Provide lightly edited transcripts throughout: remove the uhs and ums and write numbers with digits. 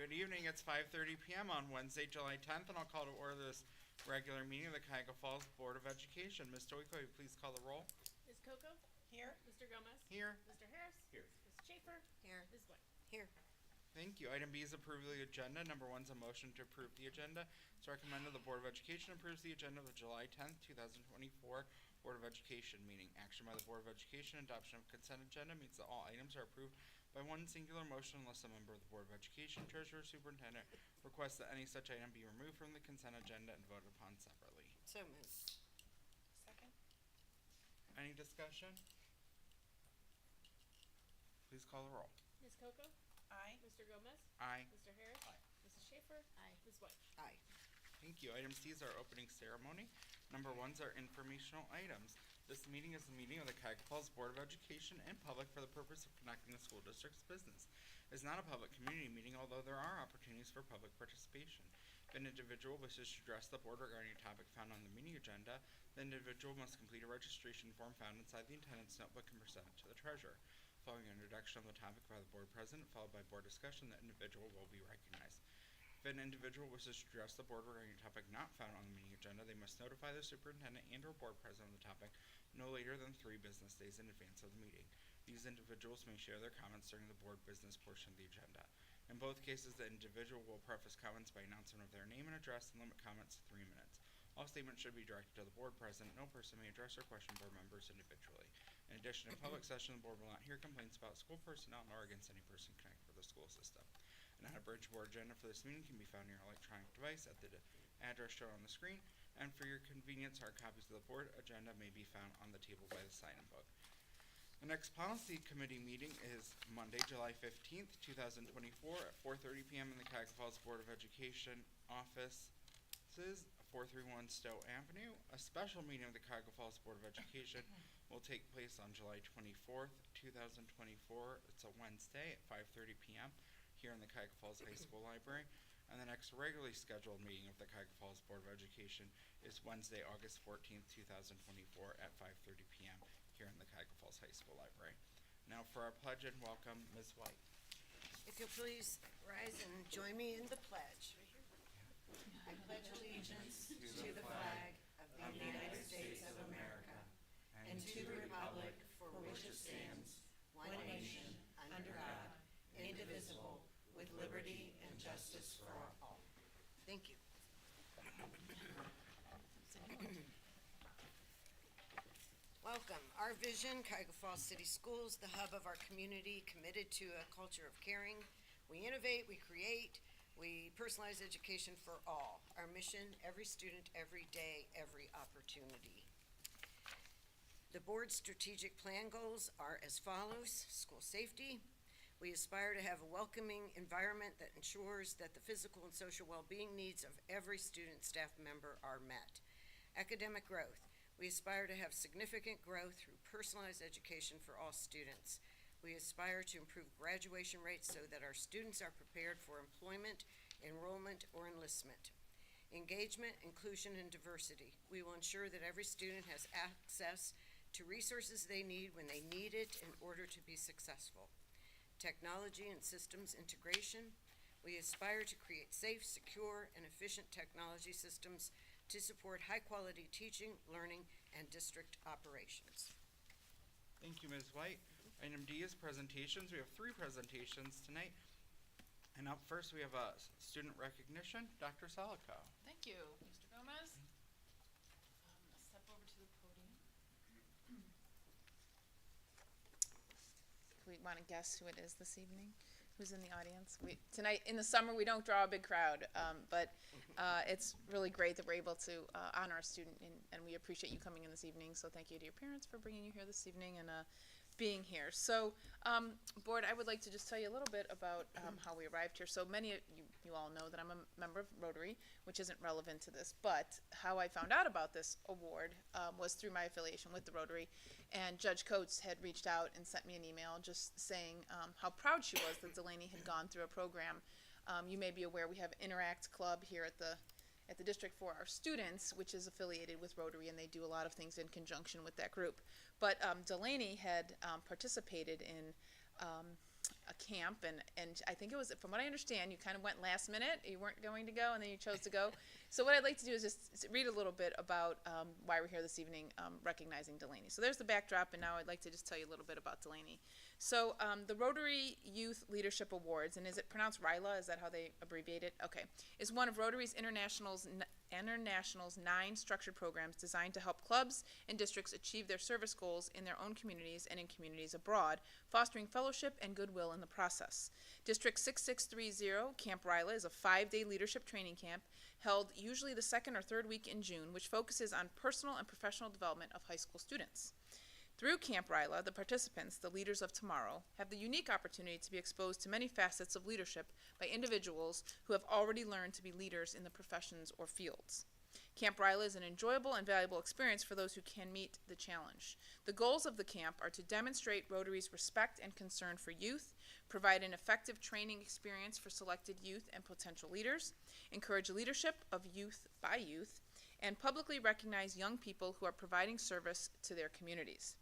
Good evening. It's 5:30 p.m. on Wednesday, July 10th, and I'll call to order this regular meeting of the Cuyahoga Falls Board of Education. Ms. Stoiko, will you please call the roll? Ms. Coco? Here. Mr. Gomez? Here. Mr. Harris? Here. Ms. Schaefer? Here. Ms. White? Here. Thank you. Item B is approval of the agenda. Number 1 is a motion to approve the agenda. It's recommended the Board of Education approves the agenda of the July 10th, 2024 Board of Education meeting. Action by the Board of Education, adoption of consent agenda means that all items are approved by one singular motion unless a member of the Board of Education, Treasurer, Superintendent requests that any such item be removed from the consent agenda and voted upon separately. So moved. Second. Any discussion? Please call the roll. Ms. Coco? Aye. Mr. Gomez? Aye. Mr. Harris? Aye. Mrs. Schaefer? Aye. Ms. White? Aye. Thank you. Item C is our opening ceremony. Number 1 is our informational items. This meeting is the meeting of the Cuyahoga Falls Board of Education in public for the purpose of conducting the school district's business. It is not a public community meeting, although there are opportunities for public participation. If an individual wishes to address the board regarding a topic found on the meeting agenda, the individual must complete a registration form found inside the attendance notebook and present it to the treasurer. Following an introduction of the topic by the board president, followed by board discussion, the individual will be recognized. If an individual wishes to address the board regarding a topic not found on the meeting agenda, they must notify the superintendent and or board president of the topic no later than 3 business days in advance of the meeting. These individuals may share their comments during the board business portion of the agenda. In both cases, the individual will preface comments by announcement of their name and address and limit comments to 3 minutes. All statements should be directed to the board president. No person may address or question board members individually. In addition, in public session, the board will not hear complaints about school personnel nor against any person connected with the school system. An unabridged board agenda for this meeting can be found on your electronic device at the address shown on the screen, and for your convenience, hard copies of the board agenda may be found on the table by the sign-in book. The next policy committee meeting is Monday, July 15th, 2024 at 4:30 p.m. in the Cuyahoga Falls Board of Education offices, 431 Stowe Avenue. A special meeting of the Cuyahoga Falls Board of Education will take place on July 24th, 2024. It's a Wednesday at 5:30 p.m. here in the Cuyahoga Falls High School Library. And the next regularly scheduled meeting of the Cuyahoga Falls Board of Education is Wednesday, August 14th, 2024 at 5:30 p.m. here in the Cuyahoga Falls High School Library. Now for our pledge and welcome, Ms. White. If you'll please rise and join me in the pledge. I pledge allegiance to the flag of the United States of America and to the republic for which it stands, one nation, under God, indivisible, with liberty and justice for all. Thank you. Welcome. Our vision, Cuyahoga Falls City Schools, the hub of our community, committed to a culture of caring. We innovate, we create, we personalize education for all. Our mission, every student, every day, every opportunity. The board's strategic plan goals are as follows: school safety. We aspire to have a welcoming environment that ensures that the physical and social well-being needs of every student staff member are met. Academic growth. We aspire to have significant growth through personalized education for all students. We aspire to improve graduation rates so that our students are prepared for employment, enrollment, or enlistment. Engagement, inclusion, and diversity. We will ensure that every student has access to resources they need when they need it in order to be successful. Technology and systems integration. We aspire to create safe, secure, and efficient technology systems to support high-quality teaching, learning, and district operations. Thank you, Ms. White. Item D is presentations. We have 3 presentations tonight. And up first, we have a student recognition. Dr. Salico. Thank you, Mr. Gomez. I'll step over to the podium. We want to guess who it is this evening? Who's in the audience? Tonight, in the summer, we don't draw a big crowd, but it's really great that we're able to honor a student, and we appreciate you coming in this evening. So thank you to your parents for bringing you here this evening and being here. So, board, I would like to just tell you a little bit about how we arrived here. So many of you all know that I'm a member of Rotary, which isn't relevant to this, but how I found out about this award was through my affiliation with the Rotary, and Judge Coates had reached out and sent me an email just saying how proud she was that Delaney had gone through a program. You may be aware we have Interact Club here at the district for our students, which is affiliated with Rotary, and they do a lot of things in conjunction with that group. But Delaney had participated in a camp, and I think it was, from what I understand, you kind of went last minute. You weren't going to go, and then you chose to go. So what I'd like to do is just read a little bit about why we're here this evening, recognizing Delaney. So there's the backdrop, and now I'd like to just tell you a little bit about Delaney. So the Rotary Youth Leadership Awards, and is it pronounced RYLA? Is that how they abbreviate it? Okay. Is one of Rotary's International's 9 structured programs designed to help clubs and districts achieve their service goals in their own communities and in communities abroad, fostering fellowship and goodwill in the process. District 6630 Camp RYLA is a 5-day leadership training camp held usually the second or third week in June, which focuses on personal and professional development of high school students. Through Camp RYLA, the participants, the leaders of tomorrow, have the unique opportunity to be exposed to many facets of leadership by individuals who have already learned to be leaders in the professions or fields. Camp RYLA is an enjoyable and valuable experience for those who can meet the challenge. The goals of the camp are to demonstrate Rotary's respect and concern for youth, provide an effective training experience for selected youth and potential leaders, encourage leadership of youth by youth, and publicly recognize young people who are providing service to their communities.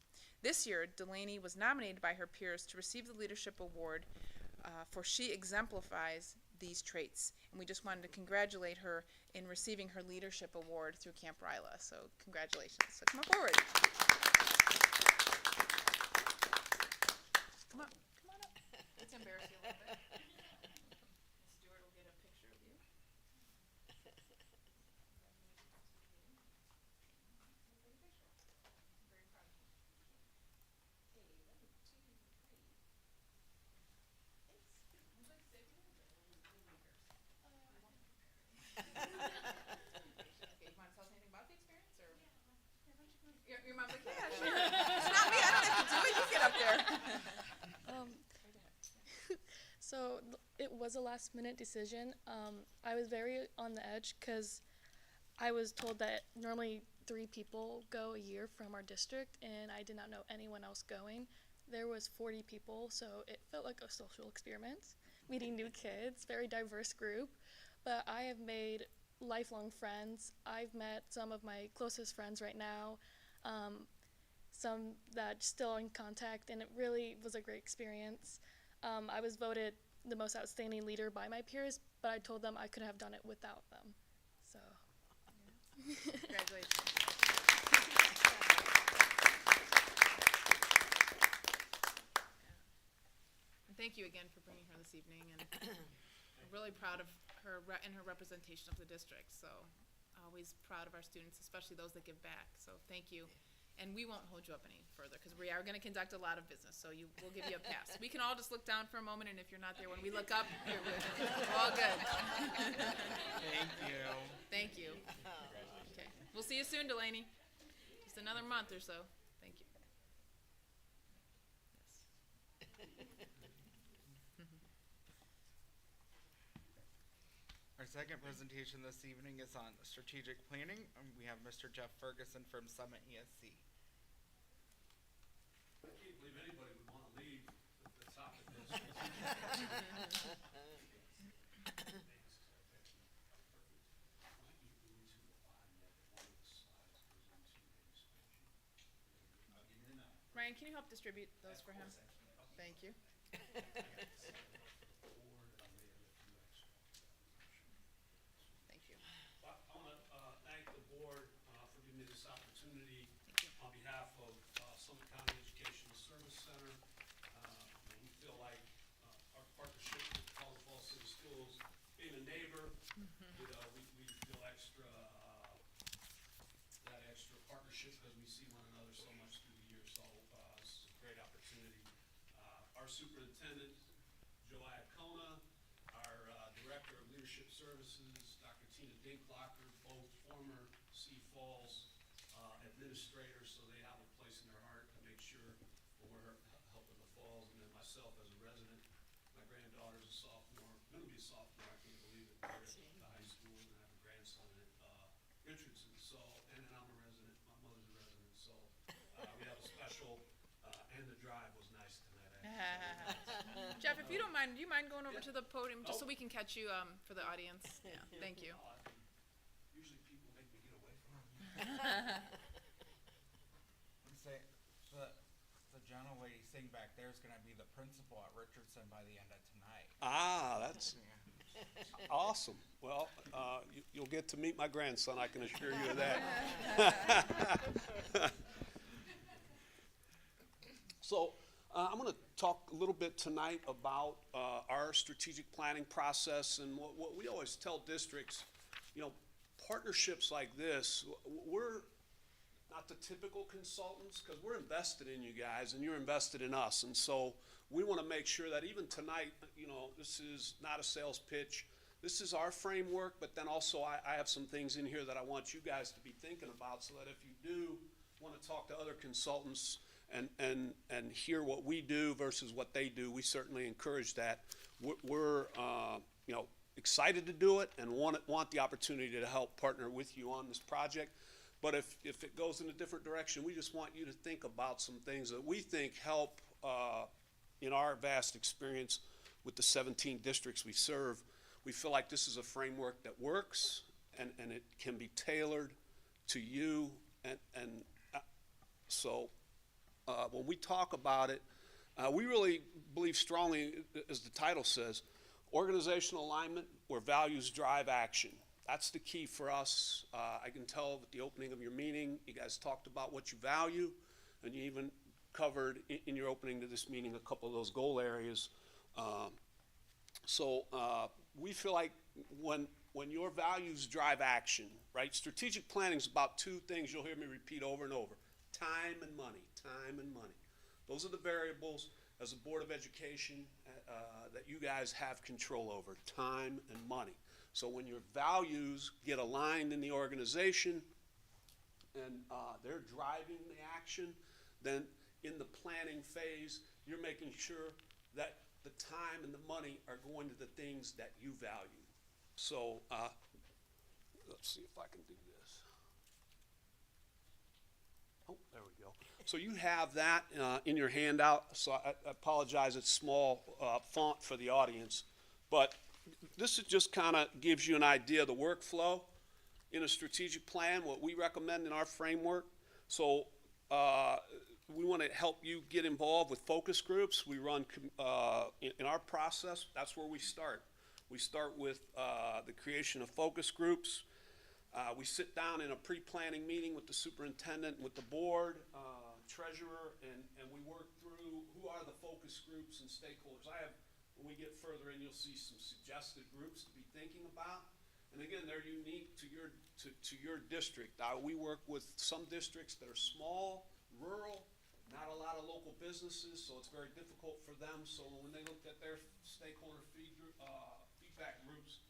This year, Delaney was nominated by her peers to receive the Leadership Award for she exemplifies these traits. And we just wanted to congratulate her in receiving her Leadership Award through Camp RYLA. So congratulations. So come on forward. Come on up. Let's embarrass you a little bit. Stuart will get a picture of you. Your mom's like, yeah, sure. It's not me. I don't have to do it. You get up there. So it was a last minute decision. I was very on the edge because I was told that normally 3 people go a year from our district, and I did not know anyone else going. There was 40 people, so it felt like a social experiment, meeting new kids, very diverse group. But I have made lifelong friends. I've met some of my closest friends right now. Some that still in contact, and it really was a great experience. I was voted the most outstanding leader by my peers, but I told them I couldn't have done it without them. So, Congratulations. And thank you again for bringing her this evening, and I'm really proud of her and her representation of the district. So always proud of our students, especially those that give back. So thank you. And we won't hold you up any further because we are going to conduct a lot of business. So we'll give you a pass. We can all just look down for a moment, and if you're not there when we look up, we're all good. Thank you. Thank you. Okay. We'll see you soon, Delaney. Just another month or so. Thank you. Our second presentation this evening is on strategic planning. We have Mr. Jeff Ferguson from Summit ESC. I can't believe anybody would want to leave the top of this. Ryan, can you help distribute those for him? Thank you. Thank you. I want to thank the board for giving me this opportunity on behalf of Summit County Educational Service Center. We feel like our partnership with Cuyahoga Falls City Schools, being a neighbor, you know, we feel that extra partnership because we see one another so much through the year. So this is a great opportunity. Our superintendent, Joanne Kona, our Director of Leadership Services, Dr. Tina Dinklocker, both former Sioux Falls administrators, so they have a place in their heart to make sure we're helping the Falls, and then myself as a resident. My granddaughter's a sophomore, going to be a sophomore, I can't believe it, here at the high school, and I have a grandson at Richardson, so, and then I'm a resident, my mother's a resident, so we have a special, and the drive was nice tonight, actually. Jeff, if you don't mind, do you mind going over to the podium just so we can catch you for the audience? Yeah, thank you. Usually people make me get away from them. Say the gentlelady sitting back there is gonna be the principal at Richardson by the end of tonight. Ah, that's awesome. Well, you'll get to meet my grandson, I can assure you of that. So I'm going to talk a little bit tonight about our strategic planning process and what we always tell districts, partnerships like this, we're not the typical consultants because we're invested in you guys and you're invested in us. And so we want to make sure that even tonight, this is not a sales pitch. This is our framework, but then also I have some things in here that I want you guys to be thinking about so that if you do want to talk to other consultants and hear what we do versus what they do, we certainly encourage that. We're excited to do it and want the opportunity to help partner with you on this project. But if it goes in a different direction, we just want you to think about some things that we think help in our vast experience with the 17 districts we serve. We feel like this is a framework that works and it can be tailored to you. So when we talk about it, we really believe strongly, as the title says, organizational alignment where values drive action. That's the key for us. I can tell at the opening of your meeting, you guys talked about what you value, and you even covered in your opening to this meeting a couple of those goal areas. So we feel like when your values drive action, right? Strategic planning is about two things you'll hear me repeat over and over: time and money, time and money. Those are the variables as a Board of Education that you guys have control over, time and money. So when your values get aligned in the organization and they're driving the action, then in the planning phase, you're making sure that the time and the money are going to the things that you value. So let's see if I can do this. Oh, there we go. So you have that in your handout. So I apologize, it's small font for the audience. But this just kind of gives you an idea of the workflow in a strategic plan, what we recommend in our framework. So we want to help you get involved with focus groups. We run, in our process, that's where we start. We start with the creation of focus groups. We sit down in a pre-planning meeting with the superintendent, with the board, treasurer, and we work through who are the focus groups and stakeholders. When we get further in, you'll see some suggested groups to be thinking about. And again, they're unique to your district. We work with some districts that are small, rural, not a lot of local businesses, so it's very difficult for them. So when they looked at their stakeholder feedback groups,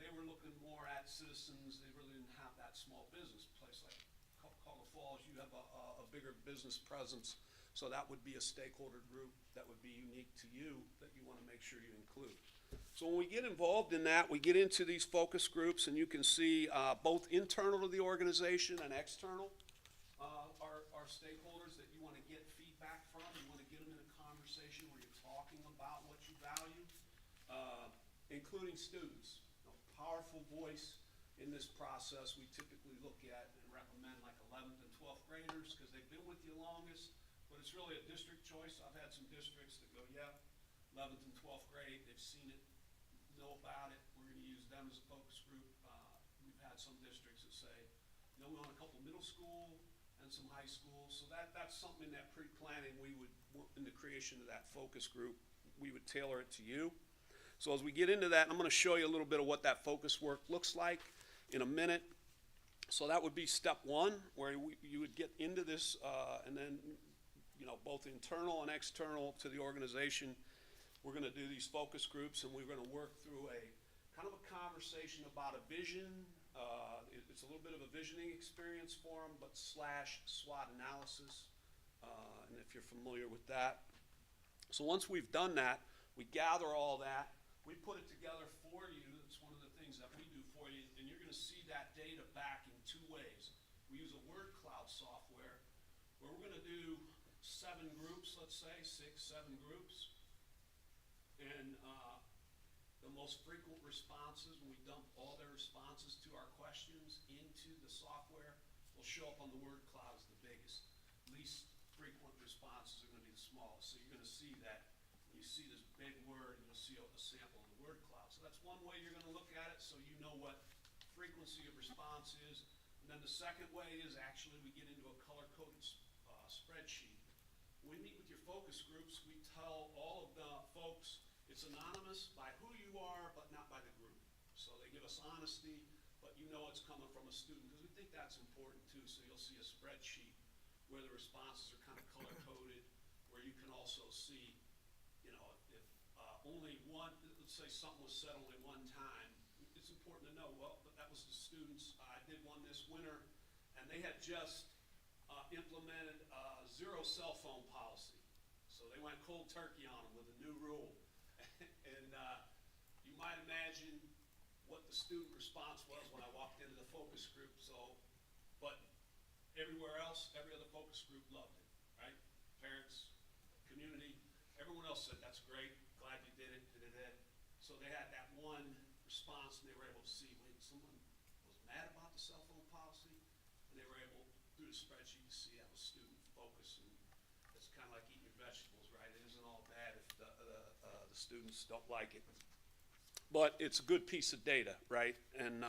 they were looking more at citizens. They really didn't have that small business. Place like Cuyahoga Falls, you have a bigger business presence. So that would be a stakeholder group that would be unique to you that you want to make sure you include. So when we get involved in that, we get into these focus groups, and you can see both internal to the organization and external are stakeholders that you want to get feedback from. You want to get them in a conversation where you're talking about what you value, including students. Powerful voice in this process. We typically look at and recommend like 11th and 12th graders because they've been with you longest. But it's really a district choice. I've had some districts that go, yeah, 11th and 12th grade, they've seen it, know about it, we're going to use them as a focus group. We've had some districts that say, we want a couple middle school and some high school. So that's something that pre-planning we would, in the creation of that focus group, we would tailor it to you. So as we get into that, I'm going to show you a little bit of what that focus work looks like in a minute. So that would be step one, where you would get into this and then both internal and external to the organization. We're going to do these focus groups, and we're going to work through a kind of a conversation about a vision. It's a little bit of a visioning experience for them, but / SWOT analysis, and if you're familiar with that. So once we've done that, we gather all that, we put it together for you. It's one of the things that we do for you, and you're going to see that data back in two ways. We use a word cloud software where we're going to do 7 groups, let's say, 6, 7 groups. And the most frequent responses, when we dump all their responses to our questions into the software, will show up on the word cloud as the biggest. Least frequent responses are going to that when you see this big word, you'll see a sample in the word cloud. So that's one way you're gonna look at it, so you know what frequency of response is. And then the second way is actually we get into a color-coded spreadsheet. When we meet with your focus groups, we tell all of the folks it's anonymous by who you are, but not by the group. So they give us honesty, but you know it's coming from a student, because we think that's important too. So you'll see a spreadsheet where the responses are kind of color-coded, where you can also see, you know, if only one, let's say something was said only one time, it's important to know, well, but that was the students. I did one this winter, and they had just implemented a zero cell phone policy. So they went cold turkey on them with a new rule. And you might imagine what the student response was when I walked into the focus group. So, but everywhere else, every other focus group loved it, right? Parents, community, everyone else said, that's great, glad you did it, So they had that one response, and they were able to see, wait, someone was mad about the cell phone policy? And they were able, through the spreadsheet, to see that was student focus. And it's kind of like eating your vegetables, right? It isn't all bad if the students don't like it. But it's a good piece of data, right? And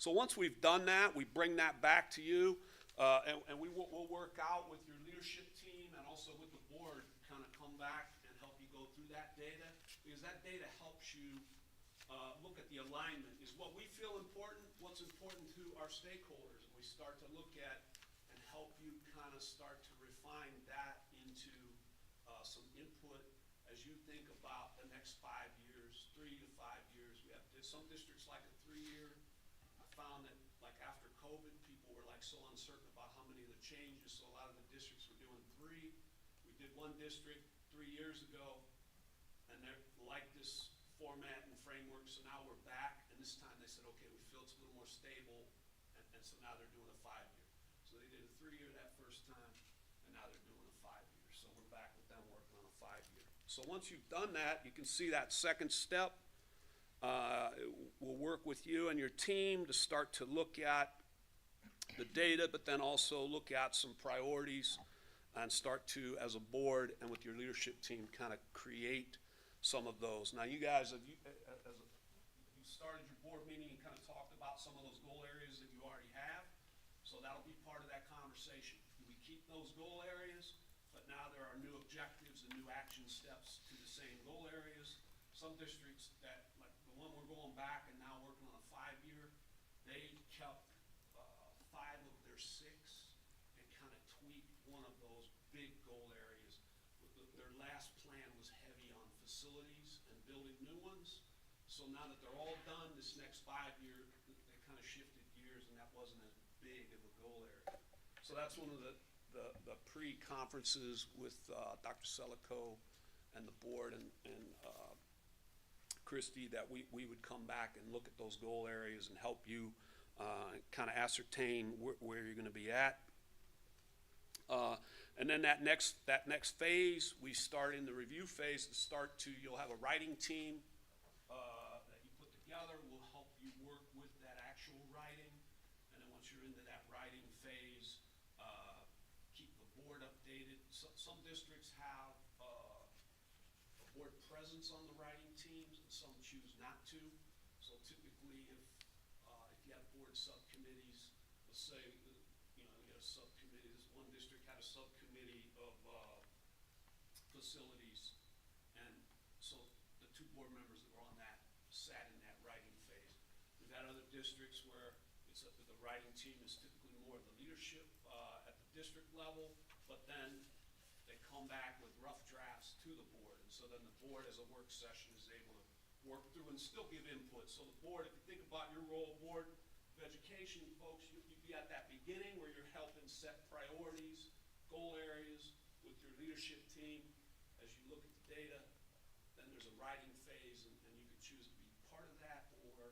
so once we've done that, we bring that back to you, and we'll work out with your leadership team and also with the board, kind of come back and help you go through that data, because that data helps you look at the alignment. Is what we feel important, what's important to our stakeholders, and we start to look at and help you kind of start to refine that into some input as you think about the next 5 years, 3 to 5 years. We have some districts like a 3-year. I found that like after COVID, people were like so uncertain about how many of the changes, so a lot of the districts were doing 3. We did one district 3 years ago, and they liked this format and framework, so now we're back, and this time they said, okay, we feel it's a little more stable, and so now they're doing a 5-year. So they did a 3-year that first time, and now they're doing a 5-year. So we're back with them working on a 5-year. So once you've done that, you can see that second step. We'll work with you and your team to start to look at the data, but then also look at some priorities and start to, as a board and with your leadership team, kind of create some of those. Now, you guys, you started your board meeting and kind of talked about some of those goal areas that you already have. So that'll be part of that conversation. We keep those goal areas, but now there are new objectives and new action steps to the same goal areas. Some districts that, like the one we're going back and now working on a 5-year, they kept 5 of their 6 and kind of tweaked one of those big goal areas. Their last plan was heavy on facilities and building new ones. So now that they're all done, this next 5-year, they kind of shifted gears, and that wasn't as big of a goal area. So that's one of the pre-conferences with Dr. Selico and the board and Christie, that we would come back and look at those goal areas and help you kind of ascertain where you're going to be at. And then that next phase, we start in the review phase. You'll have a writing team that you put together. Will help you work with that actual writing. And then once you're into that writing phase, keep the board updated. Some districts have a board presence on the writing teams, and some choose not to. So typically, if you have board subcommittees, let's say, you get a subcommittee. This one district had a subcommittee of facilities, and so the 2 board members that were on that sat in that writing phase. We've had other districts where the writing team is typically more of the leadership at the district level, but then they come back with rough drafts to the board, and so then the board as a work session is able to work through and still give input. So the board, if you think about your role, board of education folks, you'd be at that beginning where you're helping set priorities, goal areas with your leadership team. As you look at the data, then there's a writing phase, and you can choose to be part of that, or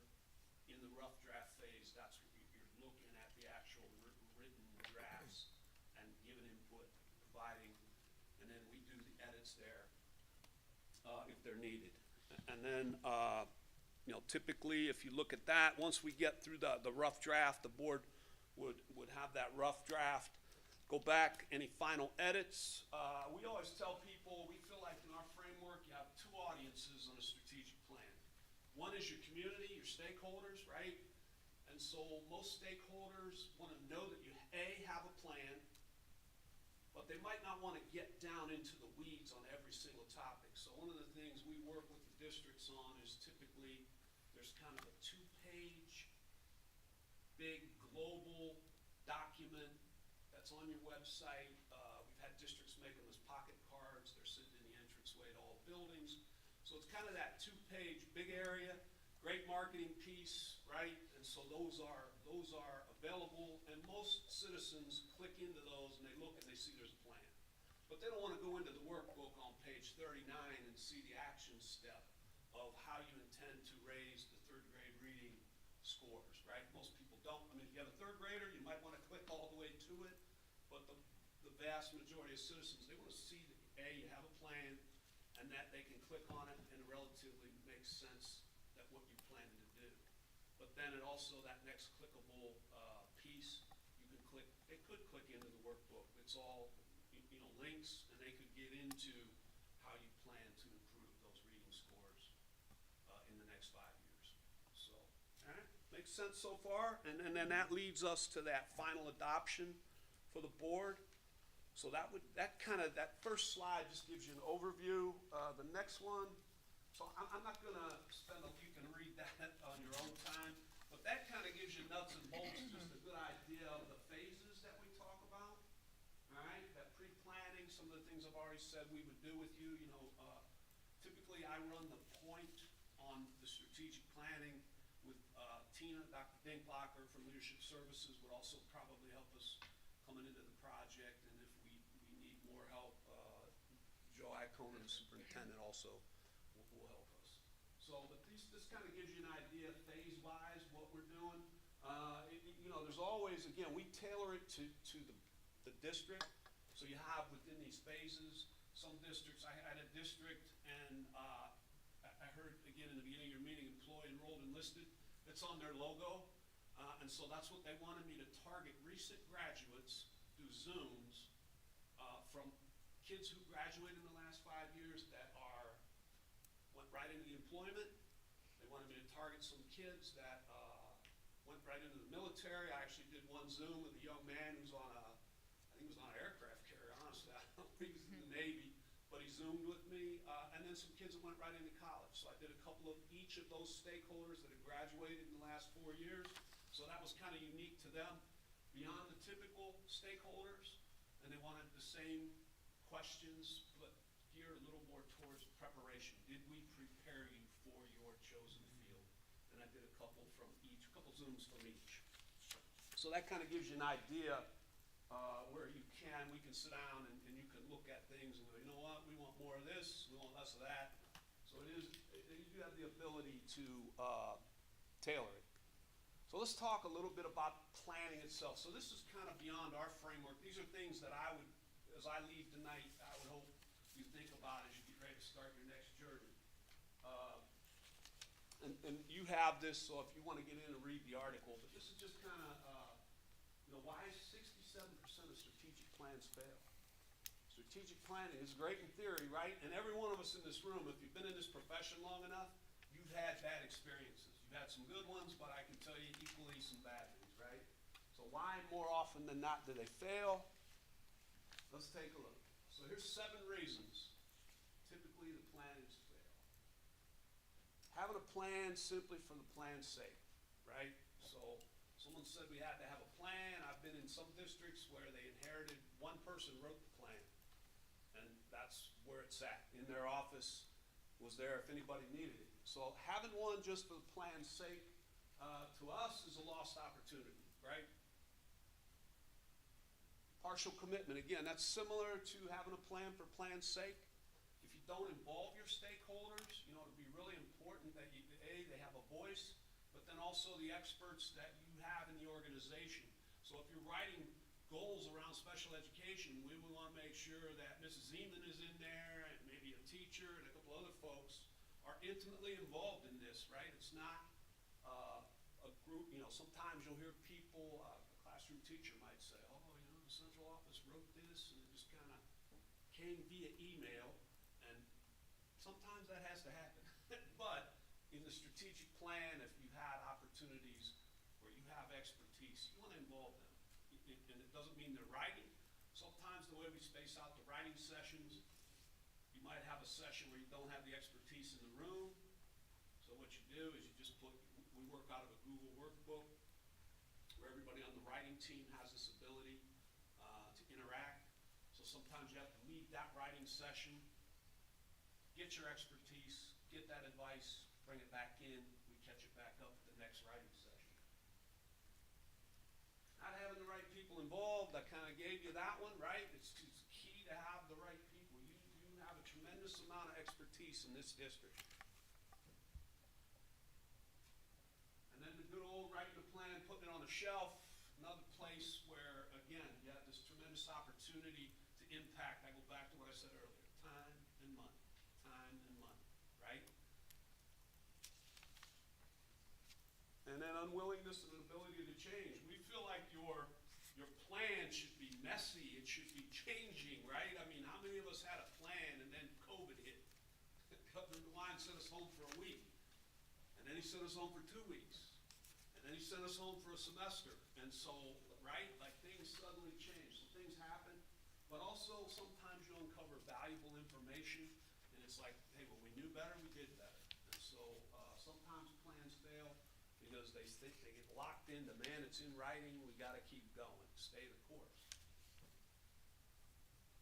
in the rough draft phase, that's what you're looking at the actual written drafts and giving input, providing, and then we do the edits there if they're needed. And then, typically, if you look at that, once we get through the rough draft, the board would have that rough draft, go back, any final edits. We always tell people, we feel like in our framework, you have two audiences on a strategic plan. One is your community, your stakeholders, right? And so most stakeholders want to know that you, A, have a plan, but they might not want to get down into the weeds on every single topic. So one of the things we work with the districts on is typically there's kind of a two-page, big global document that's on your website. We've had districts make them as pocket cards. They're sitting in the entranceway to all buildings. So it's kind of that two-page big area, great marketing piece, right? And so those are available, and most citizens click into those and they look and they see there's a plan. But they don't want to go into the workbook on page 39 and see the action step of how you intend to raise the third grade reading scores, right? Most people don't. I mean, if you have a third grader, you might want to click all the way to it, but the vast majority of citizens, they want to see that, A, you have a plan, and that they can click on it and it relatively makes sense that what you plan to do. But then it also, that next clickable piece, you can click, it could click into the workbook. It's all, links, and they could get into how you plan to improve those reading scores in the next 5 years. So, all right, makes sense so far? And then that leads us to that final adoption for the board. So that first slide just gives you an overview. The next one, so I'm not gonna you can read that on your own time, but that kind of gives you nuts and bolts, just a good idea of the phases that we talk about. All right, that pre-planning, some of the things I've already said we would do with you. Typically I run the point on the strategic planning with Tina, Dr. Dinklocker from Leadership Services would also probably help us coming into the project, and if we need more help, Joe Icona, the superintendent, also will help us. So, but this kind of gives you an idea phase-wise what we're doing. There's always, again, we tailor it to the district. So you have within these phases, some districts, I had a district, and I heard again in the beginning of your meeting, employee, enrolled, enlisted, it's on their logo. And so that's what they wanted me to target, recent graduates through Zooms from kids who graduated in the last 5 years that went right into the employment. They wanted me to target some kids that went right into the military. I actually did one Zoom with a young man who's on I think he was on an aircraft carrier, honestly. I don't think he was in the Navy, but he Zoomed with me. And then some kids that went right into college. So I did a couple of each of those stakeholders that had graduated in the last 4 years. So that was kind of unique to them, beyond the typical stakeholders. And they wanted the same questions, but geared a little more towards preparation. Did we prepare you for your chosen field? And I did a couple Zooms from each. So that kind of gives you an idea where we can sit down and you can look at things and go, you know what, we want more of this, we want less of that. So you do have the ability to tailor it. So let's talk a little bit about planning itself. So this is kind of beyond our framework. These are things that I would, as I leave tonight, I would hope you think about as you get ready to start your next journey. And you have this, so if you want to get in and read the article, but this is just kind of, why 67% of strategic plans fail? Strategic planning is great in theory, right? And every one of us in this room, if you've been in this profession long enough, you've had bad experiences. You've had some good ones, but I can tell you equally some bad ones, right? So why more often than not do they fail? Let's take a look. So here's 7 reasons typically the plans fail. Having a plan simply for the plan's sake, right? So someone said we had to have a plan. I've been in some districts where they inherited, one person wrote the plan, and that's where it's at. In their office, was there if anybody needed it. So having one just for the plan's sake, to us, is a lost opportunity, right? Partial commitment, again, that's similar to having a plan for plan's sake. If you don't involve your stakeholders, it'd be really important that they have a voice, but then also the experts that you have in the organization. So if you're writing goals around special education, we would want to make sure that Mrs. Zeman is in there, and maybe a teacher and a couple other folks are intimately involved in this, right? It's not a group, sometimes you'll hear people, a classroom teacher might say, oh, so central office wrote this, and it just kind of came via email, and sometimes that has to happen. But in the strategic plan, if you had opportunities where you have expertise, you want to involve them. And it doesn't mean they're writing. Sometimes the way we space out the writing sessions, you might have a session where you don't have the expertise in the room. So what you do is you just we work out of a Google workbook where everybody on the writing team has this ability to interact. So sometimes you have to leave that writing session, get your expertise, get that advice, bring it back in, we catch it back up at the next writing session. Not having the right people involved, I kind of gave you that one, right? It's key to have the right people. You have a tremendous amount of expertise in this district. And then the good old writing a plan, putting it on a shelf, another place where, again, you have this tremendous opportunity to impact. I go back to what I said earlier, time and money, right? And then unwillingness and ability to change. We feel like your plan should be messy, it should be changing, right? I mean, how many of us had a plan and then COVID hit? Governor DeWine sent us home for a week, and then he sent us home for 2 weeks, and then he sent us home for a semester. And so, right, like things suddenly change. So things happen, but also sometimes you uncover valuable information, and it's like, hey, when we knew better, we did better. And so sometimes plans fail because they think they get locked into, man, it's in writing, we got to keep going, stay the course.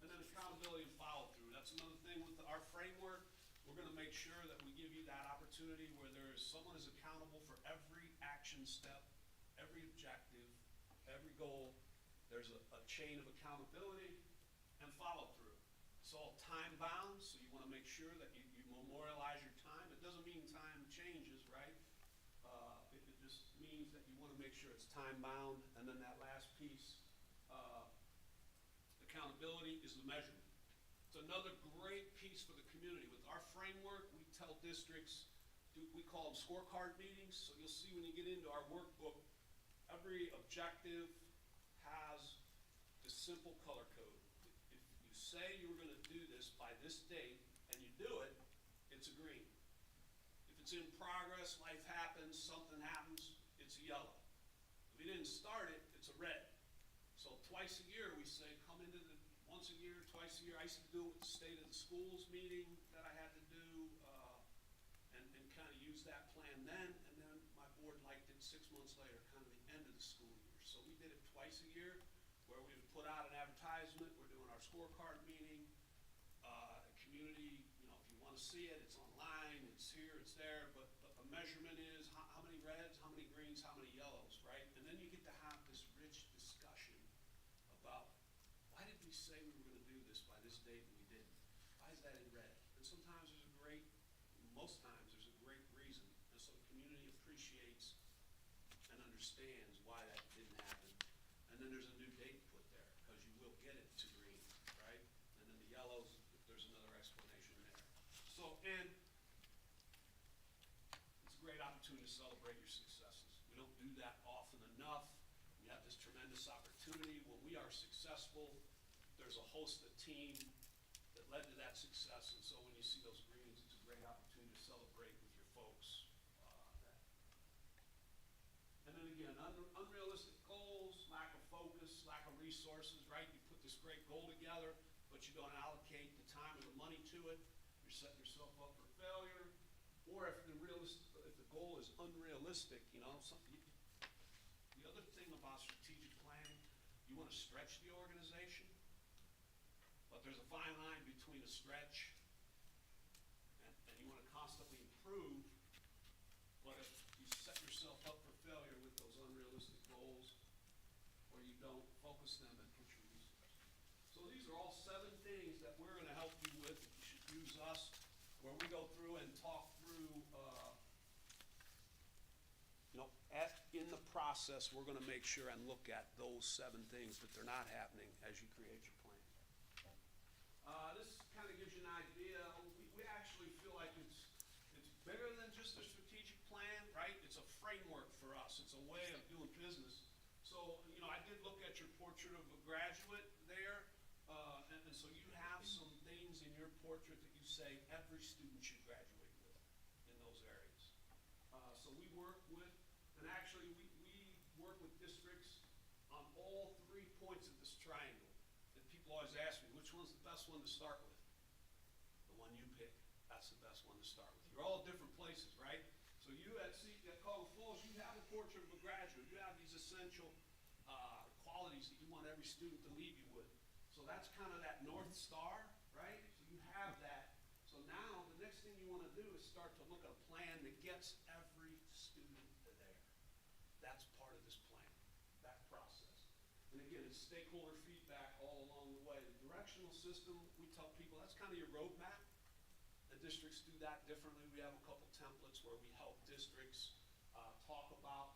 And then accountability and follow through. That's another thing with our framework. We're going to make sure that we give you that opportunity where someone is accountable for every action step, every objective, every goal. There's a chain of accountability and follow through. It's all time bound, so you want to make sure that you memorialize your time. It doesn't mean time changes, right? It just means that you want to make sure it's time bound. And then that last piece, accountability, is the measurement. It's another great piece for the community. With our framework, we tell districts, we call them scorecard meetings. So you'll see when you get into our workbook, every objective has this simple color code. If you say you were going to do this by this date and you do it, it's a green. If it's in progress, life happens, something happens, it's a yellow. If you didn't start it, it's a red. So twice a year we say, come into once a year, twice a year. I used to do it with the state of the schools meeting that I had to do, and kind of use that plan then, and then my board liked it 6 months later, kind of the end of the school year. So we did it twice a year, where we would put out an advertisement, we're doing our scorecard meeting, community, if you want to see it, it's online, it's here, it's there, but the measurement is how many reds, how many greens, how many yellows, right? And then you get to have this rich discussion about, why did we say we were going to do this by this date and we didn't? Why is that in red? And sometimes most times there's a great reason, and so the community appreciates and understands why that didn't happen. And then there's a new date put there, because you will get it to green, right? And then the yellows, there's another explanation there. So, and it's a great opportunity to celebrate your successes. We don't do that often enough. We have this tremendous opportunity. When we are successful, there's a host of team that led to that success, and so when you see those greens, it's a great opportunity to celebrate with your folks. And then again, unrealistic goals, lack of focus, lack of resources, right? You put this great goal together, but you don't allocate the time or the money to it. You're setting yourself up for failure. Or if the goal is unrealistic, the other thing about strategic planning, you want to stretch the organization, but there's a fine line between a stretch and you want to constantly improve. But if you set yourself up for failure with those unrealistic goals, or you don't focus them and put your resources. So these are all 7 things that we're going to help you with. You should use us, where we go through and talk through, in the process, we're going to make sure and look at those 7 things that they're not happening as you create your plan. This kind of gives you an idea. We actually feel like it's bigger than just a strategic plan, right? It's a framework for us. It's a way of doing business. So So, you know, I did look at your portrait of a graduate there, and so you have some things in your portrait that you say every student should graduate with in those areas. So we work with, and actually we work with districts on all 3 points of this triangle. And people always ask me, which one's the best one to start with? The one you pick, that's the best one to start with. You're all different places, right? So you at Cuyahoga Falls, you have a portrait of a graduate. You have these essential qualities that you want every student to leave you with. So that's kind of that North Star, right? So you have that. So now the next thing you want to do is start to look at a plan that gets every student there. That's part of this plan, that process. And again, it's stakeholder feedback all along the way. The directional system, we tell people, that's kind of your roadmap. The districts do that differently. We have a couple templates where we help districts talk about.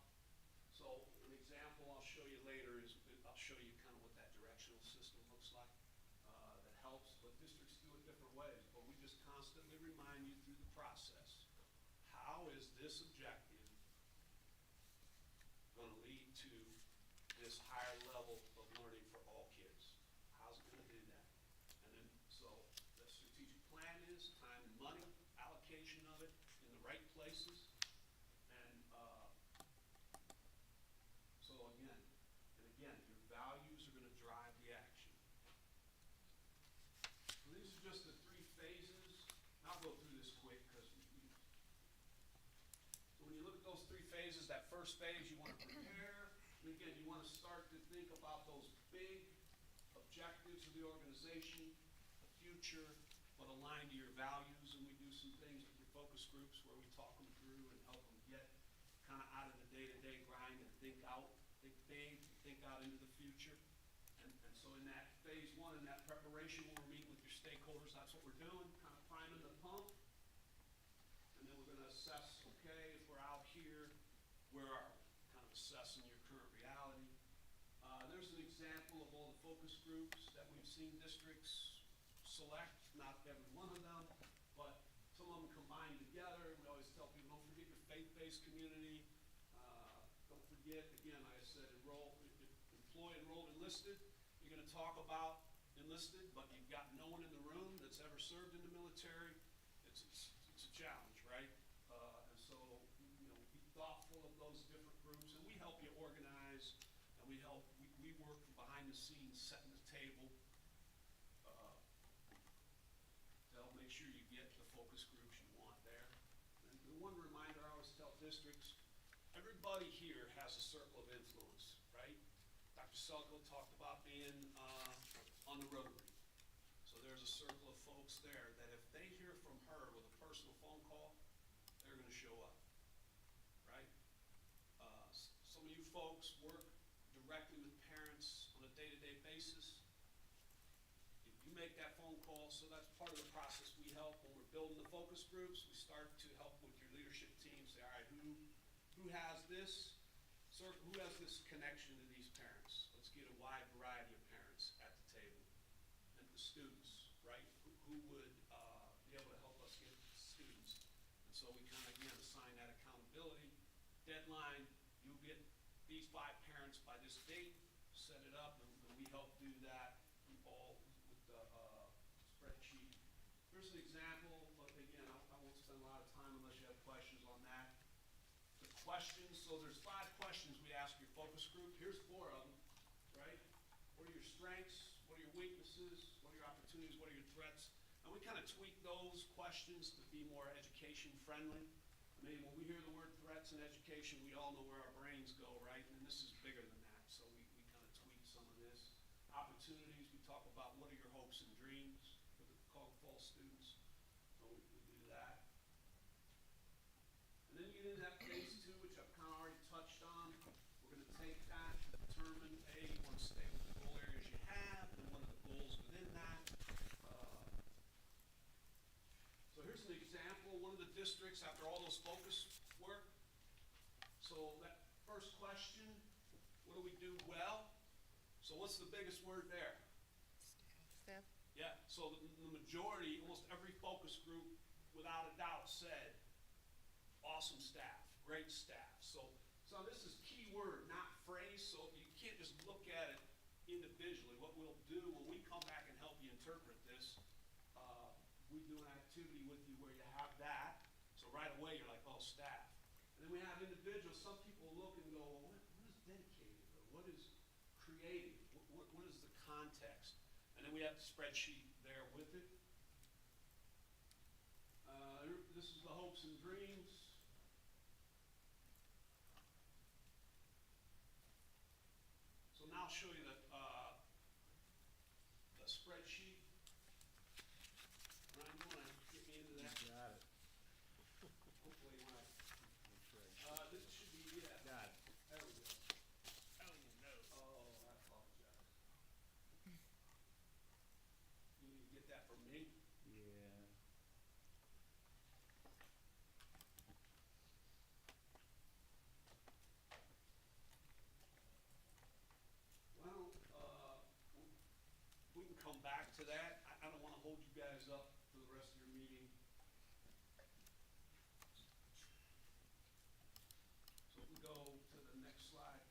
So an example I'll show you later is, I'll show you kind of what that directional system looks like that helps, but districts do it different ways. But we just constantly remind you through the process, how is this objective going to lead to this higher level of learning for all kids? How's it going to do that? And then, so the strategic plan is time and money, allocation of it in the right places. And so again, your values are going to drive the action. So these are just the 3 phases. I'll go through this quick because so when you look at those 3 phases, that first phase you want to prepare. And again, you want to start to think about those big objectives of the organization, the future, but aligned to your values. And we do some things with your focus groups where we talk them through and help them get kind of out of the day-to-day grind and think out, think big, think out into the future. And so in that phase 1, in that preparation, when we're meeting with your stakeholders, that's what we're doing, kind of priming the pump. And then we're going to assess, okay, if we're out here, where are we? Kind of assessing your current reality. There's an example of all the focus groups that we've seen districts select, not every one of them, but some of them combined together. We always tell people, don't forget your faith-based community. Don't forget, again, like I said, employ, enrolled, enlisted. You're going to talk about enlisted, but you've got no one in the room that's ever served in the military. It's a challenge, right? And so, you know, be thoughtful of those different groups, and we help you organize, and we work from behind the scenes, setting the table to help make sure you get the focus groups you want there. And the one reminder I always tell districts, everybody here has a circle of influence, right? Dr. Selko talked about being on the Rotary. So there's a circle of folks there that if they hear from her with a personal phone call, they're going to show up, right? Some of you folks work directly with parents on a day-to-day basis. If you make that phone call, so that's part of the process we help when we're building the focus groups. We start to help with your leadership team, say, all right, who has this connection to these parents? Let's get a wide variety of parents at the table. And the students, right? Who would be able to help us get students? And so we kind of, again, assign that accountability. Deadline, you'll get these 5 parents by this date, set it up, and we help do that all with the spreadsheet. Here's an example, but again, I won't spend a lot of time unless you have questions on that. The questions, so there's 5 questions we ask your focus group. Here's 4 of them, right? What are your strengths? What are your weaknesses? What are your opportunities? What are your threats? And we kind of tweak those questions to be more education friendly. I mean, when we hear the word threats in education, we all know where our brains go, right? And this is bigger than that, so we kind of tweak some of this. Opportunities, we talk about what are your hopes and dreams for the Cuyahoga Falls students. So we do that. And then you get into that phase 2, which I've kind of already touched on. We're going to take that, determine, you want to stay with the goal areas you have, and what are the goals within that. So here's an example, one of the districts, after all those focus work. So that first question, what do we do well? So what's the biggest word there? Staff? Yeah, so the majority, almost every focus group, without a doubt, said awesome staff, great staff. So this is key word, not phrase, so if you can't just look at it individually. What we'll do when we come back and help you interpret this, we do an activity with you where you have that. So right away, you're like, oh, staff. And then we have individuals. Some people look and go, well, what is dedicated? Or what is creative? What is the context? And then we have the spreadsheet there with it. This is the hopes and dreams. So now I'll show you the spreadsheet. Ryan, you wanna get me into that? Got it. Hopefully when I, this should be, yeah. Got it. There we go. Telling your nose. Oh, I apologize. You need to get that from me? Yeah. Well, we can come back to that. I don't wanna hold you guys up for the rest of your meeting. So if we go to the next slide.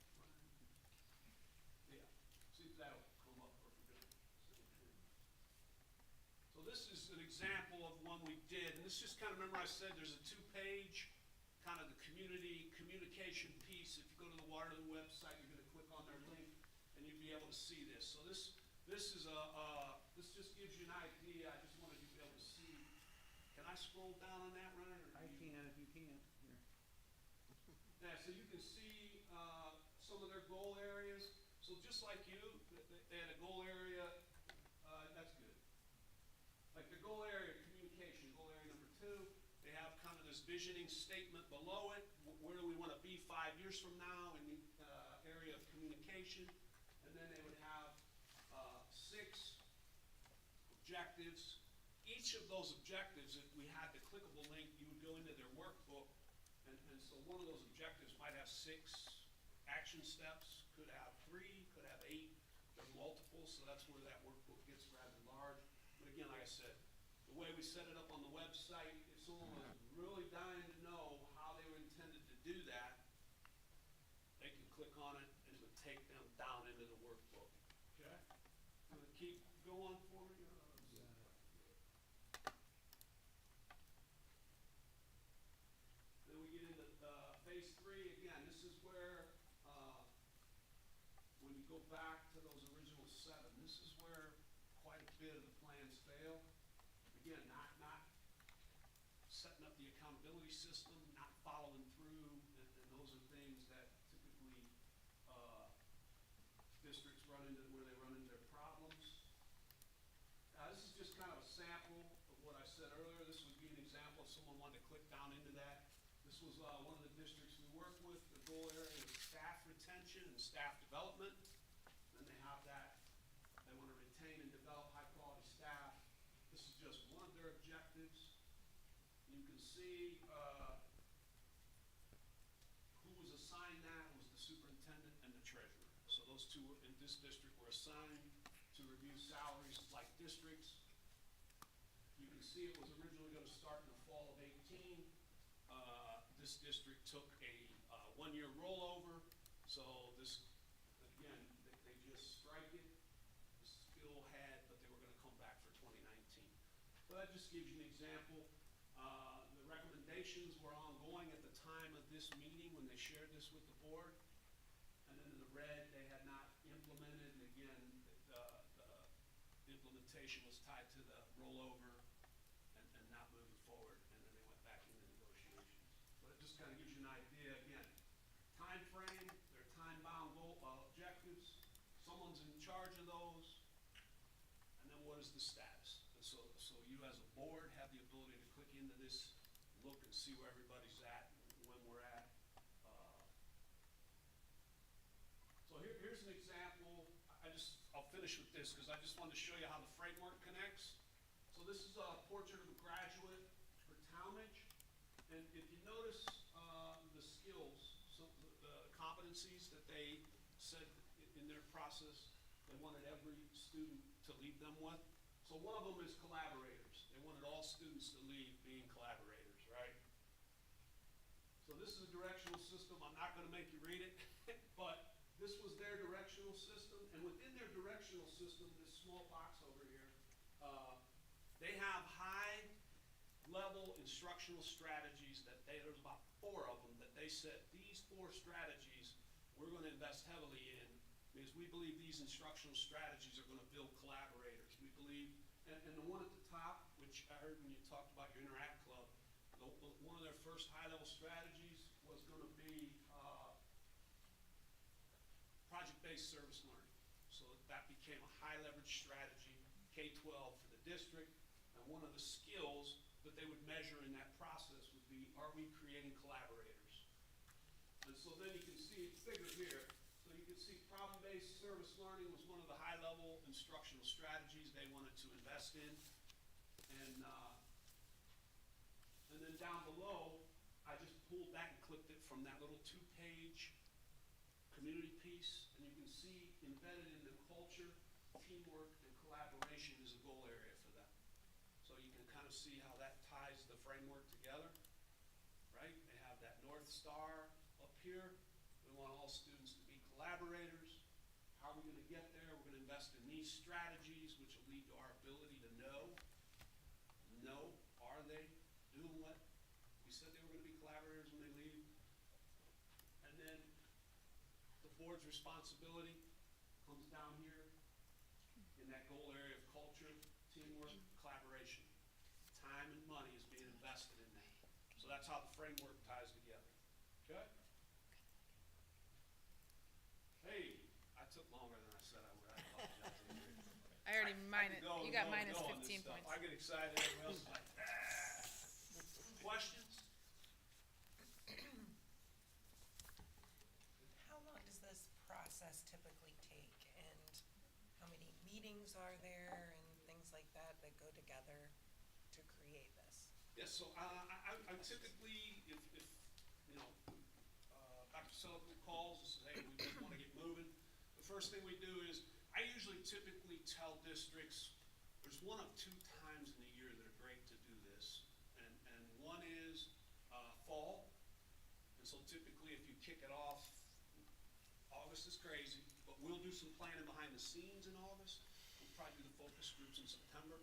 Yeah, see if that'll come up or if we're gonna stay here. So this is an example of one we did, and this just kind of, remember I said there's a two-page, kind of the community communication piece. If you go to the Waterloo website, you're gonna click on their link, and you'd be able to see this. So this is this just gives you an idea. I just wanted you to be able to see. Can I scroll down on that, Ryan? or I do you- can if you can't. Here. Yeah, so you can see, some of their goal areas. So just like you, they had a goal area, that's good. Like the goal area of communication, goal area number 2, they have kind of this visioning statement below it. Where do we want to be 5 years from now in the, area of communication? And then they would have, 6 objectives. Each of those objectives, if we had the clickable link, you would go into their workbook. And so one of those objectives might have 6 action steps, could have 3, could have 8. They're multiple, so that's where that workbook gets rather large. But again, like I said, the way we set it up on the website, if someone was really dying to know how they were intended to do that, they can click on it and it would take them down into the workbook. Okay? I'm gonna keep going for me. Then we get into phase 3. Again, this is where when you go back to those original 7, this is where quite a bit of the plans fail. Again, not setting up the accountability system, not following through, and those are things that typically districts run into, where they run into their problems. This is just kind of a sample of what I said earlier. This would be an example if someone wanted to click down into that. This was one of the districts we work with. The goal area is staff retention and staff development. Then they have that, they want to retain and develop high-quality staff. This is just one of their objectives. You can see who was assigned that was the superintendent and the treasurer. So those two in this district were assigned to review salaries like districts. You can see it was originally going to start in the fall of 18. This district took a 1-year rollover, so this, again, they just strike it. Still had, but they were going to come back for 2019. But that just gives you an example. The recommendations were ongoing at the time of this meeting when they shared this with the board. And then in the red, they had not implemented, and again, the implementation was tied to the rollover and not moving forward, and then they went back into negotiations. But it just kind of gives you an idea, again, time frame, their time-bound goal, objectives, someone's in charge of those, and then what is the status? And so you as a board have the ability to click into this, look and see where everybody's at, when we're at. So here's an example. I'll finish with this because I just wanted to show you how the framework connects. So this is a portrait of a graduate for Talmadge. And if you notice the skills, the competencies that they said in their process, they wanted every student to leave them with. So one of them is collaborators. They wanted all students to leave being collaborators, right? So this is a directional system. I'm not going to make you read it, but this was their directional system, and within their directional system, this small box over here, they have high-level instructional strategies that there's about 4 of them that they said, these 4 strategies we're gonna invest heavily in, because we believe these instructional strategies are gonna build collaborators. We believe, and the one at the top, which I heard when you talked about your Interact Club, one of their first high-level strategies was gonna be, project-based service learning. So that became a high leverage strategy, K-12 for the district, and one of the skills that they would measure in that process would be, are we creating collaborators? And so then you can see, it's bigger here, so you can see problem-based service learning was one of the high-level instructional strategies they wanted to invest in. And then down below, I just pulled that and clipped it from that little 2-page community piece, and you can see embedded in the culture, teamwork, and collaboration is a goal area for them. So you can kind of see how that ties the framework together, right? They have that North Star up here. We want all students to be collaborators. How are we gonna get there? We're gonna invest in these strategies, which will lead to our ability to know, are they doing what we said they were gonna be collaborators when they leave? And then the board's responsibility comes down here in that goal area of culture, teamwork, collaboration. Time and money is being invested in that. So that's how the framework ties together. Okay? Hey, I took longer than I said I would. I apologize. I already you got minus go on 15 this stuff. points. I get excited, everyone else is like, Questions? How long does this process typically take, and how many meetings are there and things like that that go together to create this? Yes, so I typically, if you know, Dr. Sullivan calls and says, hey, we just want to get moving, the first thing we do is, I usually typically tell districts, there's 1 of 2 times in the year that are great to do this. And one is fall, and so typically if you kick it off, August is crazy, but we'll do some planning behind the scenes in August. We'll probably do the focus groups in September.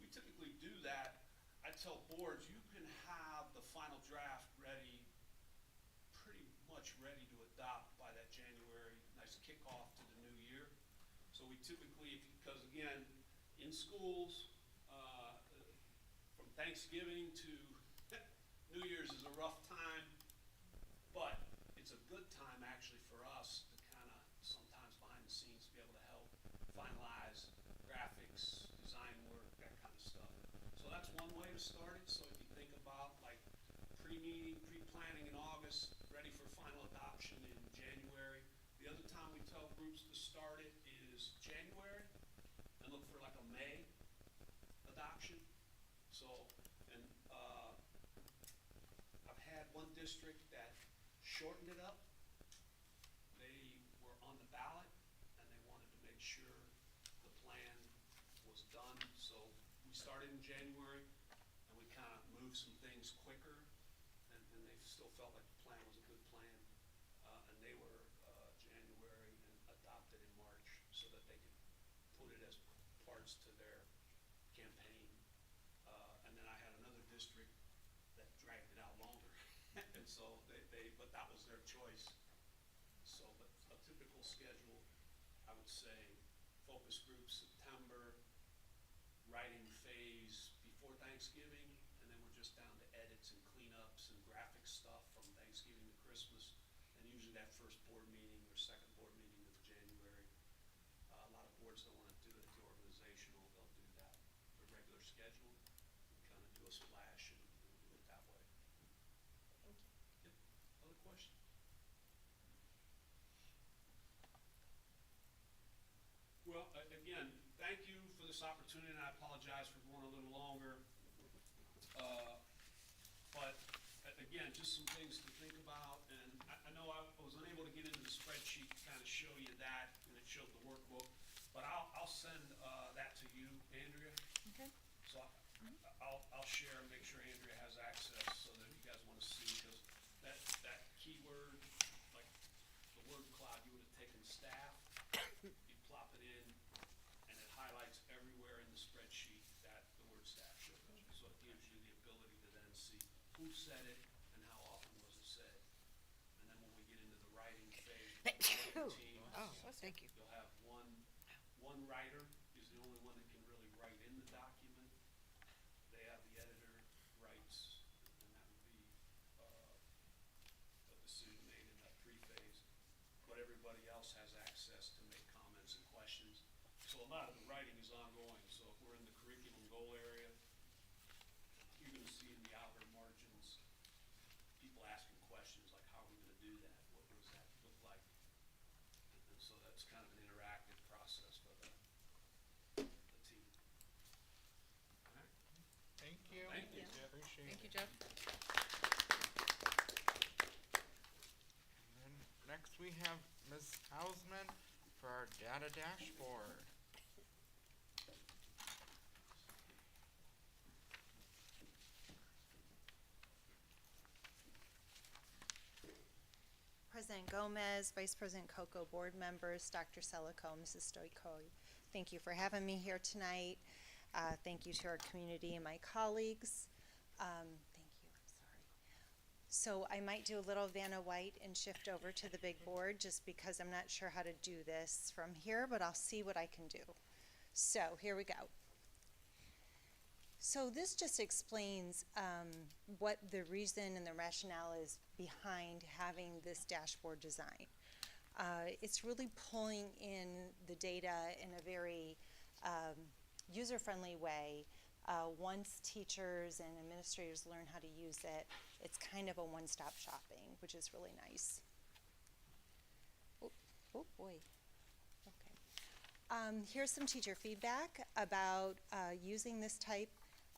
We typically do that. I tell boards, you can have the final draft ready, pretty much ready to adopt by that January, nice kickoff to the new year. So we typically, because again, in schools, from Thanksgiving to New Year's is a rough time, but it's a good time actually for us to kind of sometimes behind the scenes be able to help finalize graphics, design work, that kind of stuff. So that's one way to start it. So if you think about like pre-meeting, pre-planning in August, ready for final adoption in January. The other time we tell groups to start it is January, and look for like a May adoption. So, and I've had one district that shortened it up. They were on the ballot, and they wanted to make sure the plan was done. So we started in January, and we kind of moved some things quicker, and they still felt like the plan was a good plan. And they were January and adopted in March so that they could put it as parts to their campaign. And then I had another district that dragged it out longer. And so but that was their choice. So, but a typical schedule, I would say, focus group September, writing phase before Thanksgiving, and then we're just down to edits and cleanups and graphic stuff from Thanksgiving to Christmas. And usually that first board meeting or second board meeting of January, a lot of boards don't want to do it the organizational, they'll do that the regular schedule and kind of do a splash and do it that way. Thank you. Yep. Other questions? Well, again, thank you for this opportunity, and I apologize for going a little longer. But again, just some things to think about, and I know I was unable to get into the spreadsheet to kind of show you that, and it showed the workbook, but I'll send that to you, Andrea. Okay. So I'll share and make sure Andrea has access so that you guys want to see, because that keyword, like the word cloud, you would have taken staff, you plop it in, and it highlights everywhere in the spreadsheet that the word staff shows up. So it gives you the ability to then see who said it and how often was it said. And then when we get into the writing phase, Thank with you. the teams, Oh, thank you. you'll have one writer is the only one that can really write in the document. They have the editor writes, and that would be a decision made in that pre-phase. But everybody else has access to make comments and questions. So a lot of the writing is ongoing. So if we're in the curriculum goal area, you're gonna see in the outer margins, people asking questions like, how are we gonna do that? What does that look like? And so that's kind of an interactive process for the team. All right? Thank you. Thank you. Appreciate Thank you, it. Jeff. And next we have Ms. Hausman for our data dashboard. President Gomez, Vice President Coco, board members, Dr. Selico, Mrs. Stoiko. Thank you for having me here tonight. Thank you to our community and my colleagues. Thank you, I'm sorry. So I might do a little Vanna White and shift over to the big board just because I'm not sure how to do this from here, but I'll see what I can do. So here we go. So this just explains what the reason and the rationale is behind having this dashboard design. It's really pulling in the data in a very user-friendly way. Once teachers and administrators learn how to use it, it's kind of a one-stop shopping, which is really nice. Oh boy. Okay. Here's some teacher feedback about using this type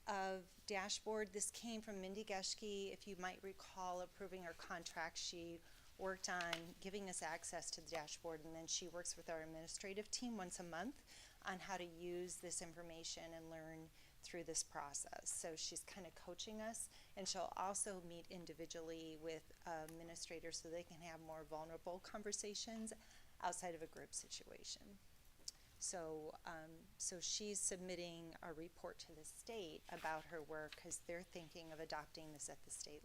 of dashboard. This came from Mindy Geschke, if you might recall, approving our contract. She worked on giving us access to the dashboard, and then she works with our administrative team once a month on how to use this information and learn through this process. So she's kind of coaching us, and she'll also meet individually with administrators so they can have more vulnerable conversations outside of a group situation. So, so she's submitting a report to the state about her work because they're thinking of adopting this at the state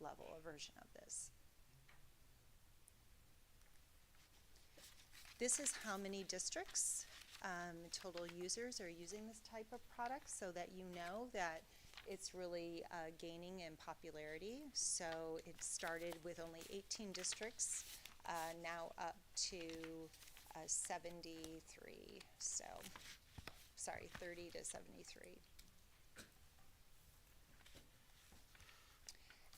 level, a version of this. This is how many districts, total users are using this type of product so that you know that it's really gaining in popularity. So it started with only 18 districts, now up to 73, so, sorry, 30 to 73.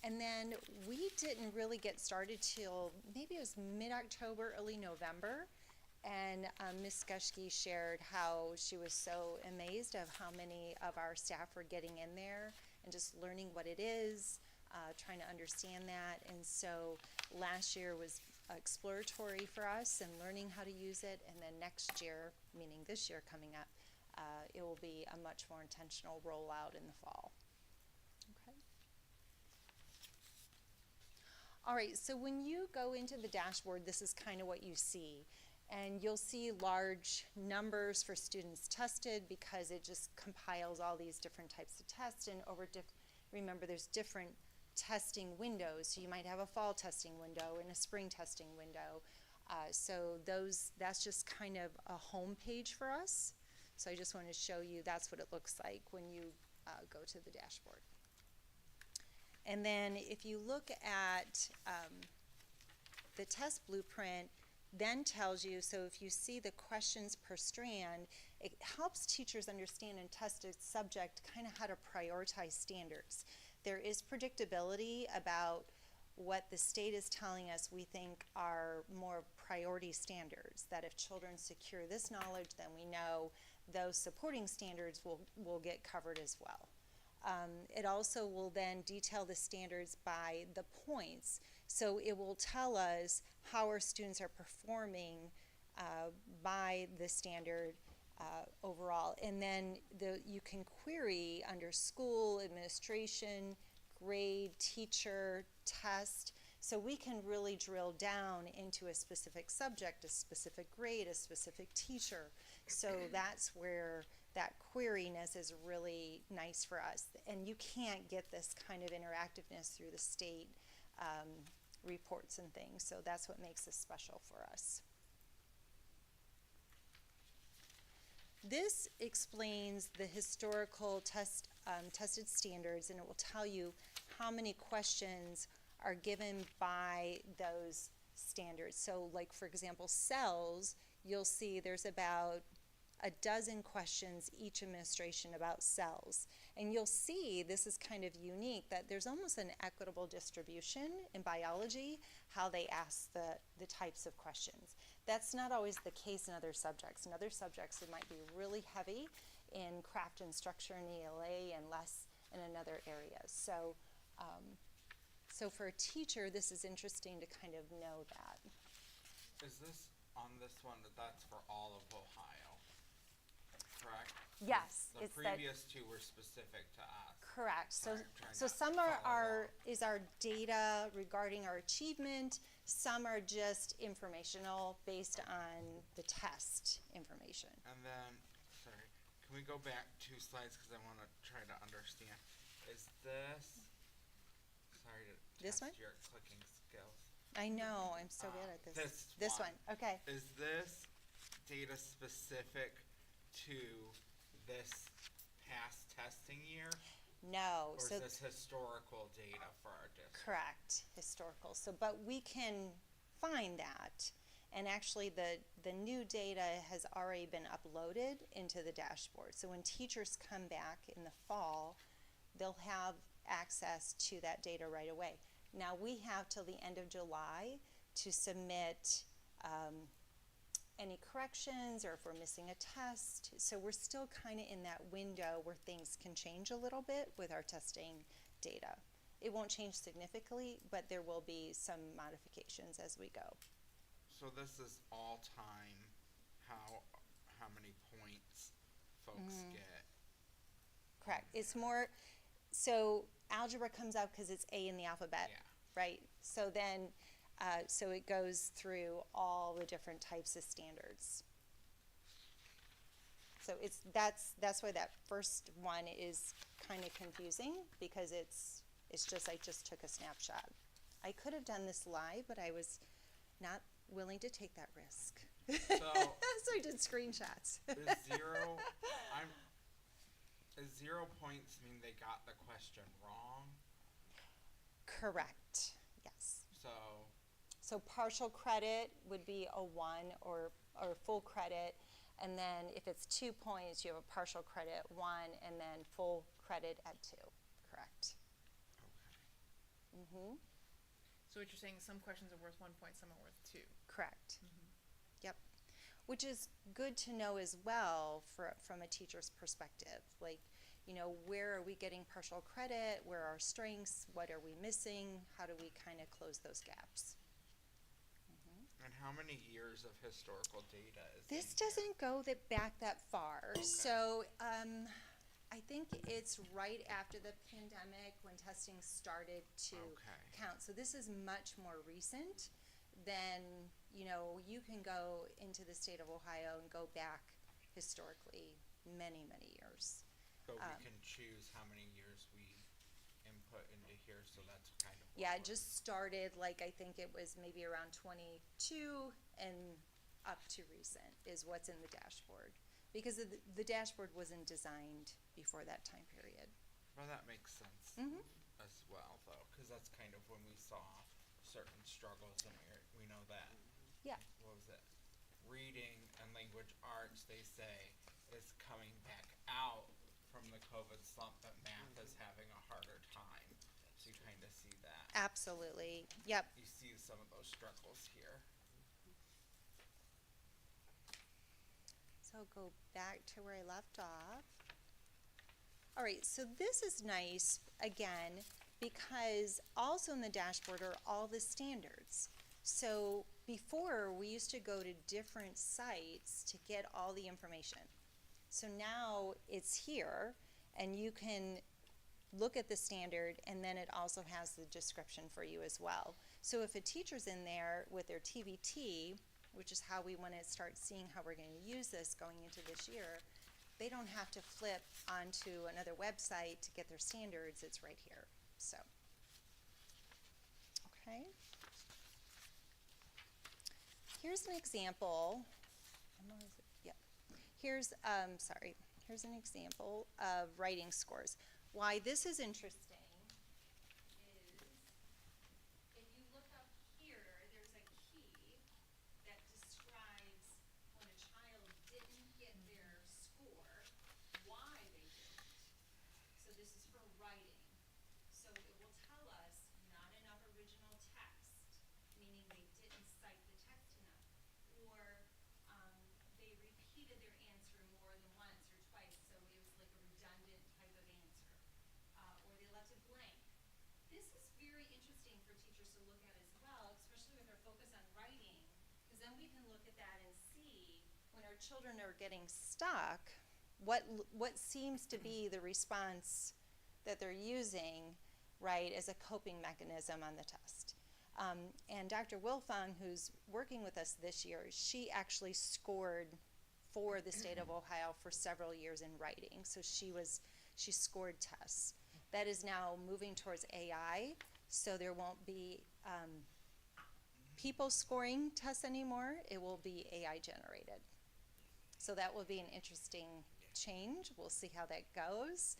And then we didn't really get started till maybe it was mid-October, early November, and Ms. Geschke shared how she was so amazed of how many of our staff were getting in there and just learning what it is, trying to understand that. And so last year was exploratory for us and learning how to use it, and then next year, meaning this year coming up, it will be a much more intentional rollout in the fall. Okay. All right, so when you go into the dashboard, this is kind of what you see. And you'll see large numbers for students tested because it just compiles all these different types of tests, and remember there's different testing windows. So you might have a fall testing window and a spring testing window. So that's just kind of a home page for us. So I just want to show you that's what it looks like when you go to the dashboard. And then if you look at the test blueprint, then tells you, so if you see the questions per strand, it helps teachers understand and test a subject kind of how to prioritize standards. There is predictability about what the state is telling us we think are more priority standards, that if children secure this knowledge, then we know those supporting standards will get covered as well. It also will then detail the standards by the points. So it will tell us how our students are performing by the standard overall. And then you can query under school, administration, grade, teacher, test. So we can really drill down into a specific subject, a specific grade, a specific teacher. So that's where that queryness is really nice for us. And you can't get this kind of interactiveness through the state reports and things. So that's what makes this special for us. This explains the historical tested standards, and it will tell you how many questions are given by those standards. So like, for example, cells, you'll see there's about a dozen questions each administration about cells. And you'll see, this is kind of unique, that there's almost an equitable distribution in biology, how they ask the types of questions. That's not always the case in other subjects. In other subjects, it might be really heavy in craft and structure and ELA and less in another area. So, so for a teacher, this is interesting to kind of know that. Is this on this one, that's for all of Ohio, correct? Yes, The it's that. previous two were specific to us. Correct. So, Sorry, I'm trying so to some follow is our data regarding our achievement. Some are just informational based on the test information. And then, sorry, can we go back 2 slides, because I want to try to understand. Is this, sorry to This one? test your clicking skills. I know, I'm so bad at this. This one, okay. Is this data specific to this past testing year? No, Or so is this historical data for our district? correct, historical. So, but we can find that. And actually, the new data has already been uploaded into the dashboard. So when teachers come back in the fall, they'll have access to that data right away. Now, we have till the end of July to submit any corrections or if we're missing a test. So we're still kind of in that window where things can change a little bit with our testing data. It won't change significantly, but there will be some modifications as we go. So this is all time, how many points folks get? Correct. It's more, so algebra comes out because it's A in the alphabet, Yeah. right? So then, so it goes through all the different types of standards. So that's why that first one is kind of confusing, because it's just, I just took a snapshot. I could have done this live, but I was not willing to take that risk. So I did screenshots. Is 0 points mean they got the question wrong? Correct, yes. So, So partial credit would be a 1 or full credit, and then if it's 2 points, you have a partial credit 1 and then full credit at 2, correct? okay. Mm-hmm, So what you're saying is some questions are worth 1 point, some are worth 2. correct. Yep, which is good to know as well from a teacher's perspective. Like, you know, where are we getting partial credit? Where are our strengths? What are we missing? How do we kind of close those gaps? And how many years of historical data is This in here? doesn't go back that far. So I think it's right after the pandemic when testing started to Okay. count. So this is much more recent than, you know, you can go into the state of Ohio and go back historically many, many years. But we can choose how many years we input into here, so that's kind of what Yeah, it we're- just started, like, I think it was maybe around 22 and up to recent is what's in the dashboard. Because the dashboard wasn't designed before that time period. Well, that makes sense Mhm. as well, though, because that's kind of when we saw certain struggles, and we know that. Yeah. What was it? Reading and language arts, they say, is coming back out from the COVID slump, but math is having a harder time. So you kind of see that. Absolutely, yep. You see some of those struggles here. So go back to where I left off. All right, so this is nice, again, because also in the dashboard are all the standards. So before, we used to go to different sites to get all the information. So now it's here, and you can look at the standard, and then it also has the description for you as well. So if a teacher's in there with their TVT, which is how we want to start seeing how we're going to use this going into this year, they don't have to flip onto another website to get their standards. It's right here. So, okay. Here's an example. Yep. Here's an example of writing scores. Why this is interesting is if you look up here, there's a key that describes when a child didn't get their score, why they didn't. So this is for writing. So it will tell us not enough original text, meaning they didn't cite the text enough, or they repeated their answer more than once or twice, so it was like a redundant type of answer, or they left it blank. This is very interesting for teachers to look at as well, especially with our focus on writing, because then we can look at that and see when our children are getting stuck, what seems to be the response that they're using, right, as a coping mechanism on the test. And Dr. Wilfong, who's working with us this year, she actually scored for the state of Ohio for several years in writing. So she scored tests. That is now moving towards AI, so there won't be people scoring tests anymore. It will be AI generated. So that will be an interesting change. We'll see how that goes.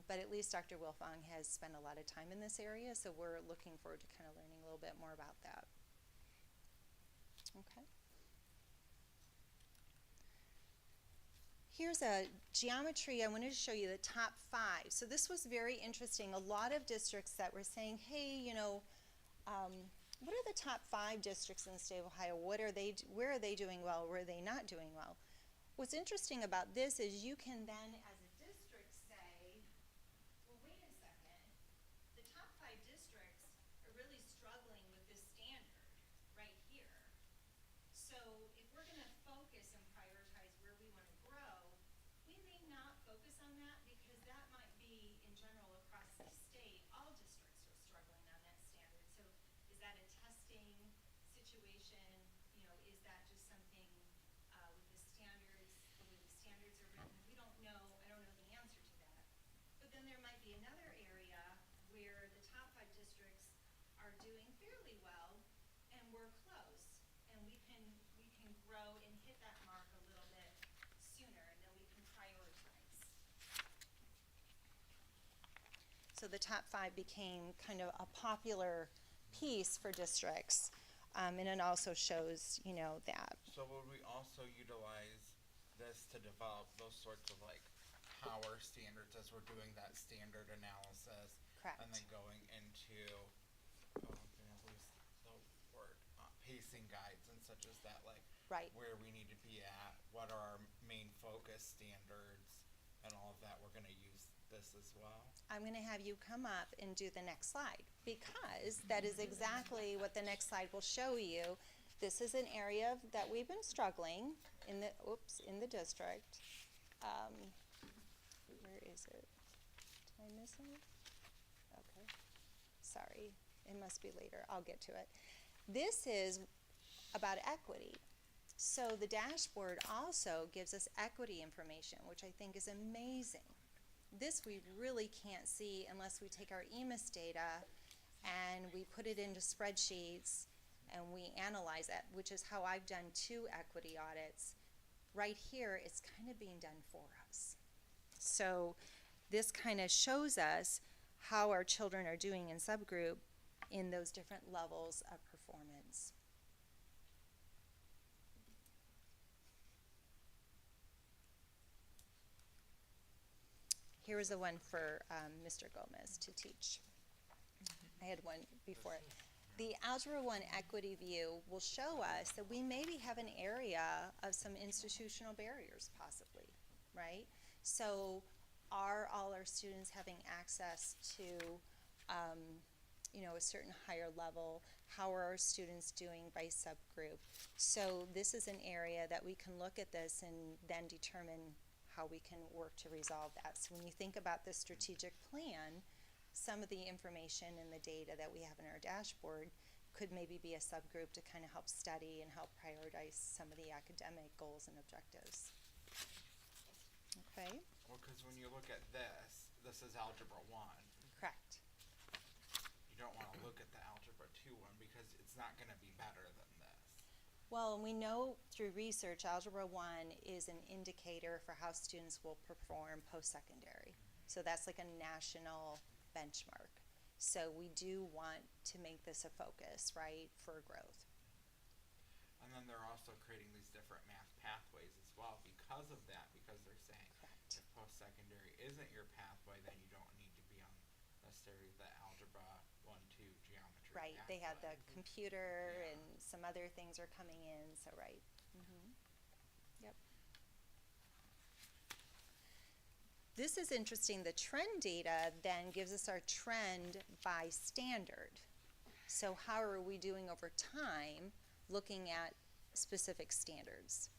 But at least Dr. Wilfong has spent a lot of time in this area, so we're looking forward to kind of learning a little bit more about that. Okay. Here's a geometry. I wanted to show you the top 5. So this was very interesting. A lot of districts that were saying, hey, you know, what are the top 5 districts in the state of Ohio? Where are they doing well? Where are they not doing well? What's interesting about this is you can then, as a district, say, well, wait a second, the top 5 districts are really struggling with this standard right here. So if we're going to focus and prioritize where we want to grow, we may not focus on that because that might be, in general, across the state, all districts are struggling on that standard. So is that a testing situation? You know, is that just something with the standards, the way the standards are written? We don't know. I don't know the answer to that. But then there might be another area where the top 5 districts are doing fairly well, and we're close, and we can grow and hit that mark a little bit sooner, and then we can prioritize. So the top 5 became kind of a popular piece for districts, and it also shows, you know, that. So would we also utilize this to develop those sorts of like power standards as we're doing that standard analysis? Correct. And then going into, pacing guides and such as that, like Right. where we need to be at, what are our main focus standards, and all of that. We're going to use this as well. I'm going to have you come up and do the next slide, because that is exactly what the next slide will show you. This is an area that we've been struggling in the district. Where is it? Did I miss it? Okay. Sorry. It must be later. I'll get to it. This is about equity. So the dashboard also gives us equity information, which I think is amazing. This we really can't see unless we take our EMIS data and we put it into spreadsheets and we analyze it, which is how I've done 2 equity audits. Right here, it's kind of being done for us. So this kind of shows us how our children are doing in subgroup in those different levels of performance. Here was the one for Mr. Gomez to teach. I had one before it. The Algebra 1 equity view will show us that we maybe have an area of some institutional barriers possibly, right? So are all our students having access to a certain higher level? How are our students doing by subgroup? So this is an area that we can look at this and then determine how we can work to resolve that. So when you think about the strategic plan, some of the information and the data that we have in our dashboard could maybe be a subgroup to kind of help study and help prioritize some of the academic goals and objectives. Okay, Well, because when you look at this is Algebra 1. correct. You don't want to look at the Algebra 2 one because it's not going to be better than this. Well, and we know through research, Algebra 1 is an indicator for how students will perform post-secondary. So that's like a national benchmark. So we do want to make this a focus, right, for growth. And then they're also creating these different math pathways as well because of that, because they're saying Correct. if post-secondary isn't your pathway, then you don't need to be on necessarily the Algebra 1, 2 geometry Right, they have the pathway. computer Yeah. and some other things are coming in, so right. Yep. This is interesting, the trend data then gives us our trend by standard. So how are we doing over time looking at specific standards?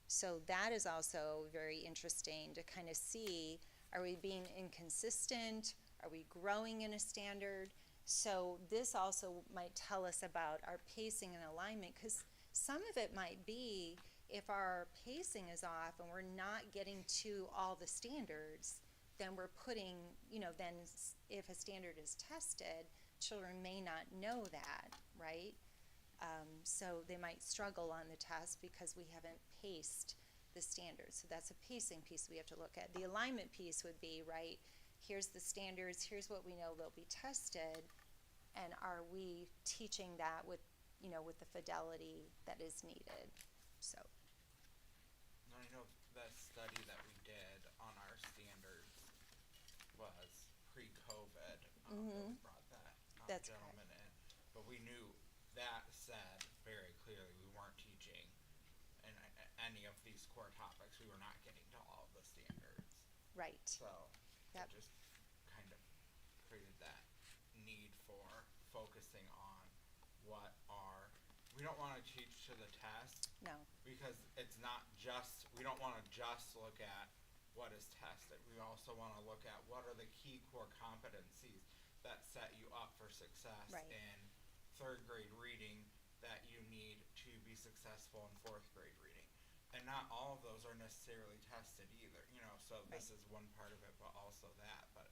So that is also very interesting to kind of see, are we being inconsistent? Are we growing in a standard? So this also might tell us about our pacing and alignment, because some of it might be if our pacing is off and we're not getting to all the standards, then we're putting, then if a standard is tested, children may not know that, right? So they might struggle on the test because we haven't paced the standards. So that's a pacing piece we have to look at. The alignment piece would be, right, here's the standards, here's what we know they'll be tested, and are we teaching that with, with the fidelity that is needed? So, Now, I know that study that we did on our standards was pre-COVID. That we brought that That's gentleman in. But we knew that said very clearly we weren't teaching in any of these core topics. We were not getting to all of the standards. right. So Yep. it just kind of created that need for focusing on what are, we don't want to teach to the test No, because it's not just, we don't want to just look at what is tested. We also want to look at what are the key core competencies that set you up for success Right. in third grade reading that you need to be successful in fourth grade reading. And not all of those are necessarily tested either, so this is one part of it, but also that. But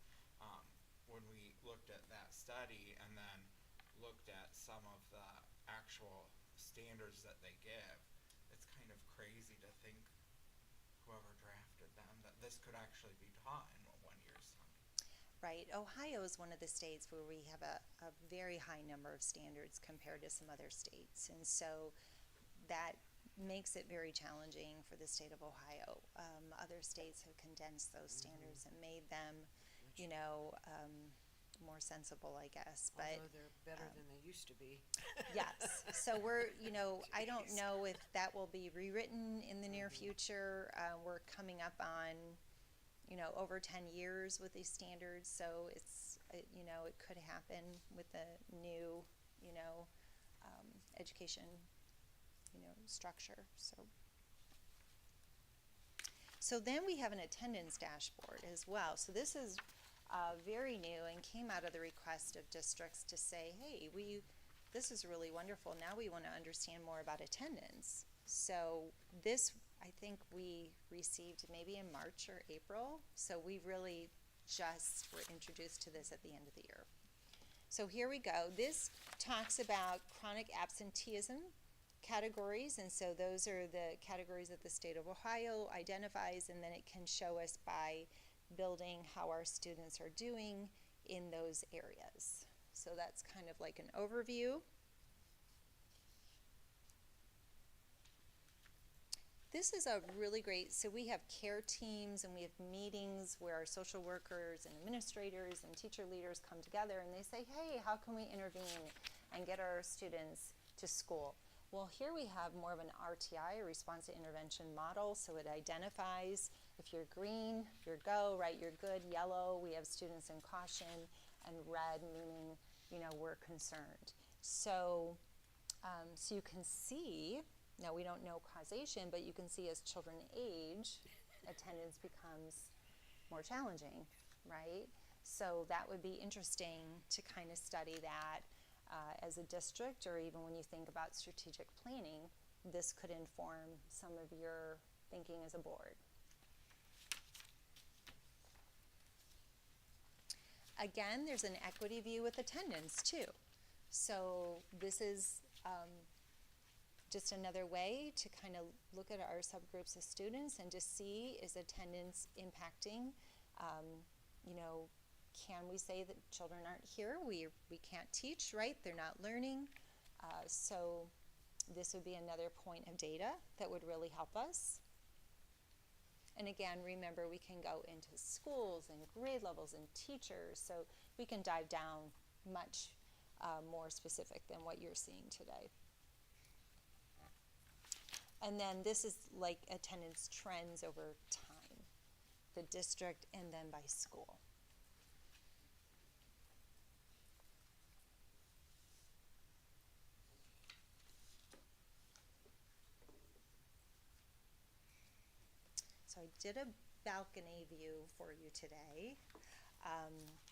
when we looked at that study and then looked at some of the actual standards that they give, it's kind of crazy to think whoever drafted them that this could actually be taught in 1 year's time. right. Ohio is one of the states where we have a very high number of standards compared to some other states. And so that makes it very challenging for the state of Ohio. Other states have condensed those standards and made them, more sensible, I guess. But Although they're better than they used to be. yes, so we're, I don't know if that will be rewritten in the near future. We're coming up on, over 10 years with these standards, so it could happen with the new, education, structure, So then we have an attendance dashboard as well. So this is very new and came out of the request of districts to say, hey, this is really wonderful. Now we want to understand more about attendance. So this, I think we received maybe in March or April. So we really just were introduced to this at the end of the year. So here we go. This talks about chronic absenteeism categories, and so those are the categories that the state of Ohio identifies, and then it can show us by building how our students are doing in those areas. So that's kind of like an overview. This is a really great, so we have care teams and we have meetings where our social workers and administrators and teacher leaders come together and they say, hey, how can we intervene and get our students to school? Well, here we have more of an RTI, a response to intervention model, so it identifies if you're green, you're go, right, you're good, yellow, we have students in caution, and red meaning, we're concerned. So, so you can see, now we don't know causation, but you can see as children age, attendance becomes more challenging, right? So that would be interesting to kind of study that as a district, or even when you think about strategic planning, this could inform some of your thinking as a board. Again, there's an equity view with attendance too. So this is just another way to kind of look at our subgroups of students and to see, is attendance impacting, you know, can we say that children aren't here? We can't teach, right? They're not learning. So this would be another point of data that would really help us. And again, remember, we can go into schools and grade levels and teachers, so we can dive down much more specific than what you're seeing today. And then this is like attendance trends over time, the district and then by school. So I did a balcony view for you today,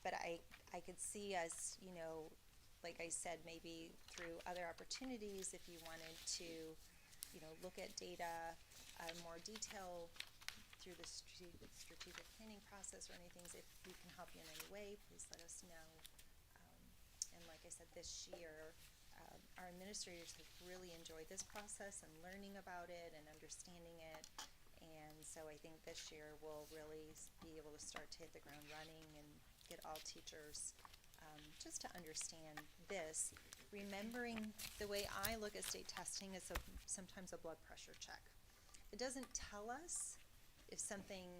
but I could see us, you know, like I said, maybe through other opportunities, if you wanted to, you know, look at data more detail through the strategic planning process or anything. If we can help you in any way, please let us know. And like I said, this year, our administrators have really enjoyed this process and learning about it and understanding it. And so I think this year we'll really be able to start to hit the ground running and get all teachers just to understand this. Remembering the way I look at state testing is sometimes a blood pressure check. It doesn't tell us if something,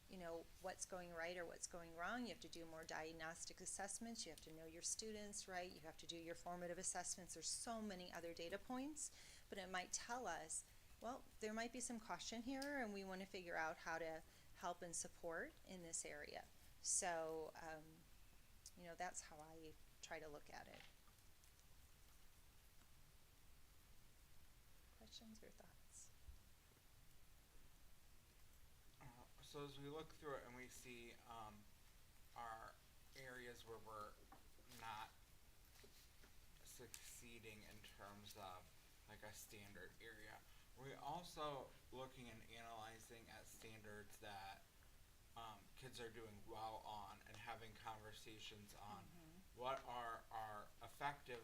you know, what's going right or what's going wrong. You have to do more diagnostic assessments. You have to know your students, right? You have to do your formative assessments. There's so many other data points, but it might tell us, well, there might be some caution here, and we want to figure out how to help and support in this area. So, you know, that's how I try to look at it. Questions or thoughts? So as we look through it and we see our areas where we're not succeeding in terms of like a standard area, we're also looking and analyzing at standards that kids are doing well on and having conversations on what are our effective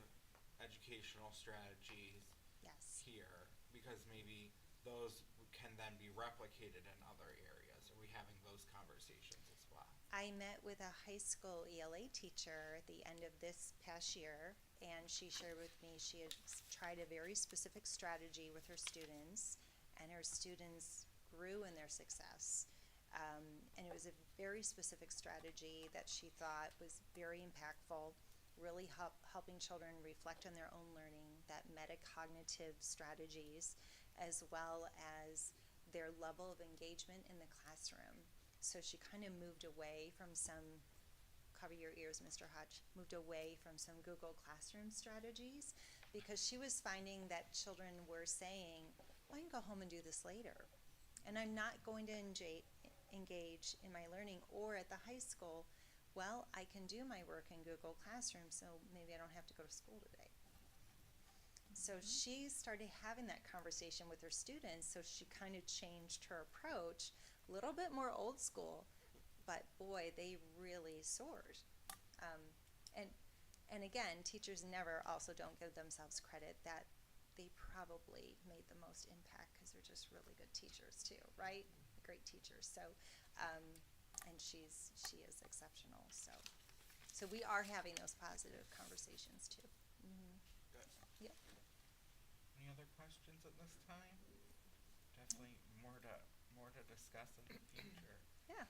educational strategies Yes. here, because maybe those can then be replicated in other areas. Are we having those conversations as well? I met with a high school ELA teacher at the end of this past year, and she shared with me she had tried a very specific strategy with her students, and her students grew in their success. And it was a very specific strategy that she thought was very impactful, really helping children reflect on their own learning, that metacognitive strategies, as well as their level of engagement in the classroom. So she kind of moved away from some, cover your ears, Mr. Hodge, moved away from some Google Classroom strategies, because she was finding that children were saying, well, I can go home and do this later, and I'm not going to engage in my learning. Or at the high school, well, I can do my work in Google Classroom, so maybe I don't have to go to school today. So she started having that conversation with her students, so she kind of changed her approach, a little bit more old school, but boy, they really soared. And again, teachers never also don't give themselves credit that they probably made the most impact because they're just really good teachers too, right? Great teachers. So, and she is exceptional. So we are having those positive conversations too. Good. Yep. Any other questions at this time? Definitely more to discuss in the future. Yeah.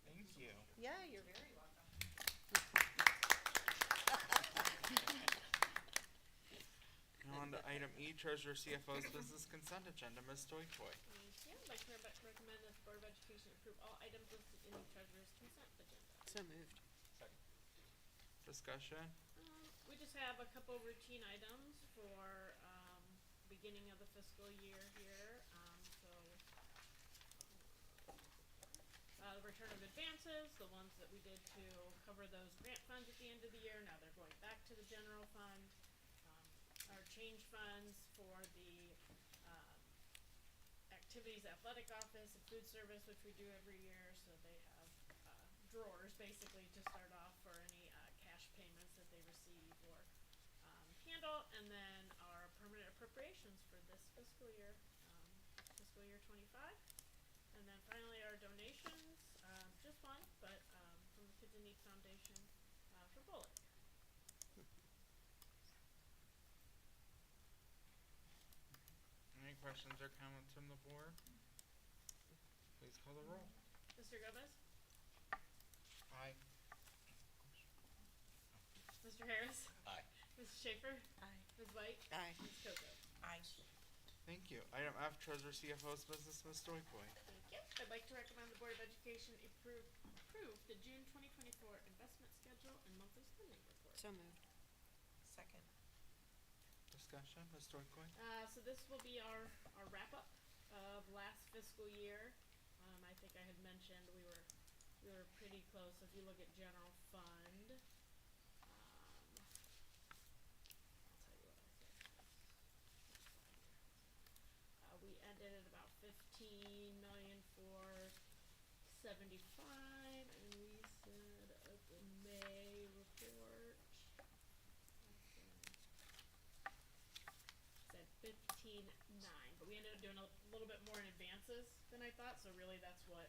Thank you. Yeah, you're very welcome. Now on to item E, Treasurer CFO's Business Consent Agenda. Ms. Doifoy. Thank you. I'd like to recommend that the Board of Education approve all items listed in the Treasurer's consent agenda. So moved. Discussion. We just have a couple routine items for beginning of the fiscal year here. So the return of advances, the ones that we did to cover those grant funds at the end of the year, now they're going back to the general fund. Our change funds for the, activities athletic office and food service, which we do every year, so they have, drawers basically to start off for any, cash payments that they receive or, handle, and then our permanent appropriations for this fiscal year 25. And then finally, our donations, just one, but, from the Kids in Need Foundation, for bowling. Any questions or comments from the board? Please call the roll. Mr. Gomez? Aye. Mr. Harris? Aye. Mrs. Schaefer? Aye. Ms. White? Aye. Ms. Coco? Aye. Thank you. Item F, Treasurer CFO's business, Ms. Doikoy. Thank you. I'd like to recommend the Board of Education approve the June 2024 investment schedule and monthly spending report. So moved. Second. Discussion, Ms. Doikoy? So this will be our wrap-up of last fiscal year. I think I had mentioned we were pretty close. If you look at general fund, I'll tell you what I said. We ended at about 15,475,000, and we said at the May report, said 15,900, but we ended up doing a little bit more in advances than I thought, so really that's what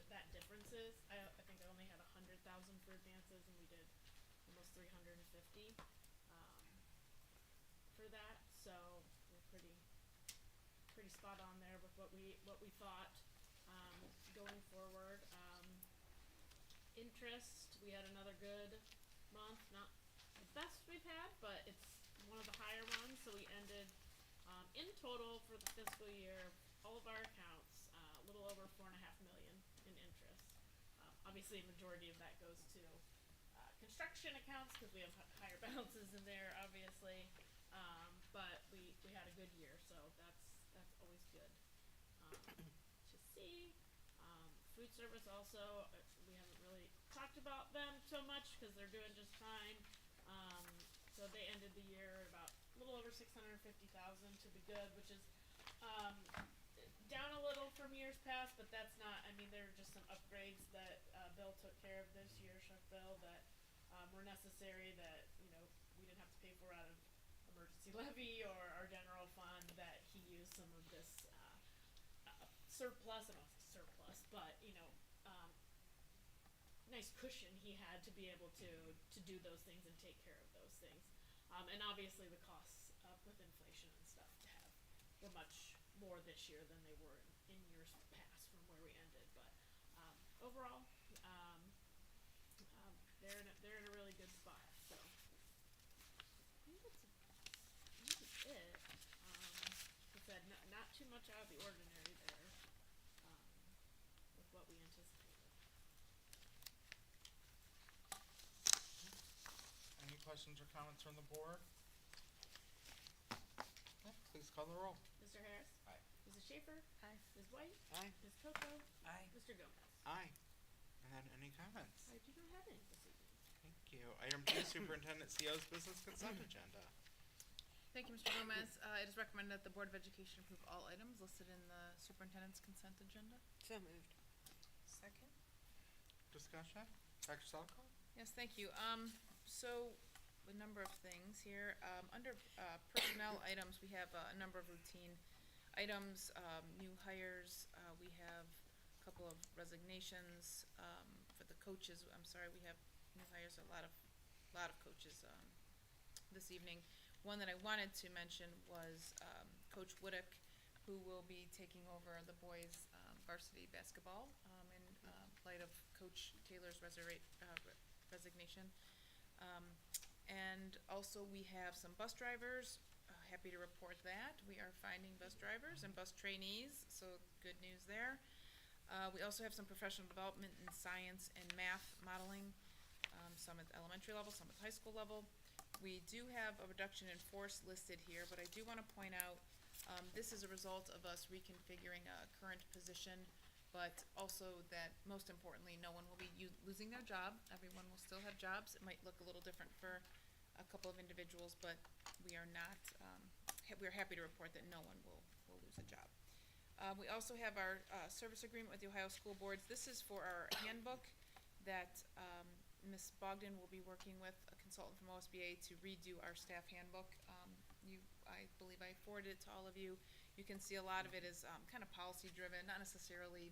that difference is. I think I only had 100,000 for advances, and we did almost 350 for that, so we're pretty spot on there with what we thought going forward. Interest, we had another good month, not the best we've had, but it's one of the higher ones, so we ended in total for the fiscal year, all of our accounts, a little over 4.5 million in interest. Obviously, a majority of that goes to construction accounts because we have higher balances in there, obviously. But we had a good year, so that's always good to see. Food service also, we haven't really talked about them so much because they're doing just fine. So they ended the year about a little over 650,000 to be good, which is down a little from years past, but that's not, I mean, there are just some upgrades that Bill took care of this year, Chef Bill, that were necessary that, we didn't have to pay for out of emergency levy or our general fund, that he used some of this surplus, I don't want to say surplus, but, nice cushion he had to be able to do those things and take care of those things. And obviously the costs with inflation and stuff were much more this year than they were in years past from where we ended. But overall, they're in a really good spot. So I think that's it. Like I said, not too much out of the ordinary there with what we anticipated. Any questions or comments from the board? Okay, please call the roll. Mr. Harris? Aye. Mrs. Schaefer? Aye. Ms. White? Aye. Ms. Coco? Aye. Mr. Gomez? Aye. And any comments? I do not have any this evening. Thank you. Item G, Superintendent CO's business consent agenda. Thank you, Mr. Gomez. It is recommended that the Board of Education approve all items listed in the superintendent's consent agenda. So moved. Second. Discussion? Dr. Salko? Yes, thank you. So a number of things here. Under personnel items, we have a number of routine items, new hires. We have a couple of resignations for the coaches. I'm sorry, we have new hires, a lot of coaches this evening. One that I wanted to mention was Coach Woodick, who will be taking over the boys' varsity basketball in light of Coach Taylor's resignation. And also we have some bus drivers. Happy to report that. We are finding bus drivers and bus trainees, so good news there. We also have some professional development in science and math modeling, some at the elementary level, some at the high school level. We do have a reduction in force listed here, but I do want to point out, this is a result of us reconfiguring a current position but also that most importantly, no one will be losing their job. Everyone will still have jobs. It might look a little different for a couple of individuals, but we are not, we're happy to report that no one will lose a job. We also have our service agreement with the Ohio School Boards. This is for our handbook that Ms. Bogdan will be working with a consultant from OSBA to redo our staff handbook. I believe I forwarded it to all of you. You can see a lot of it is kind of policy driven, not necessarily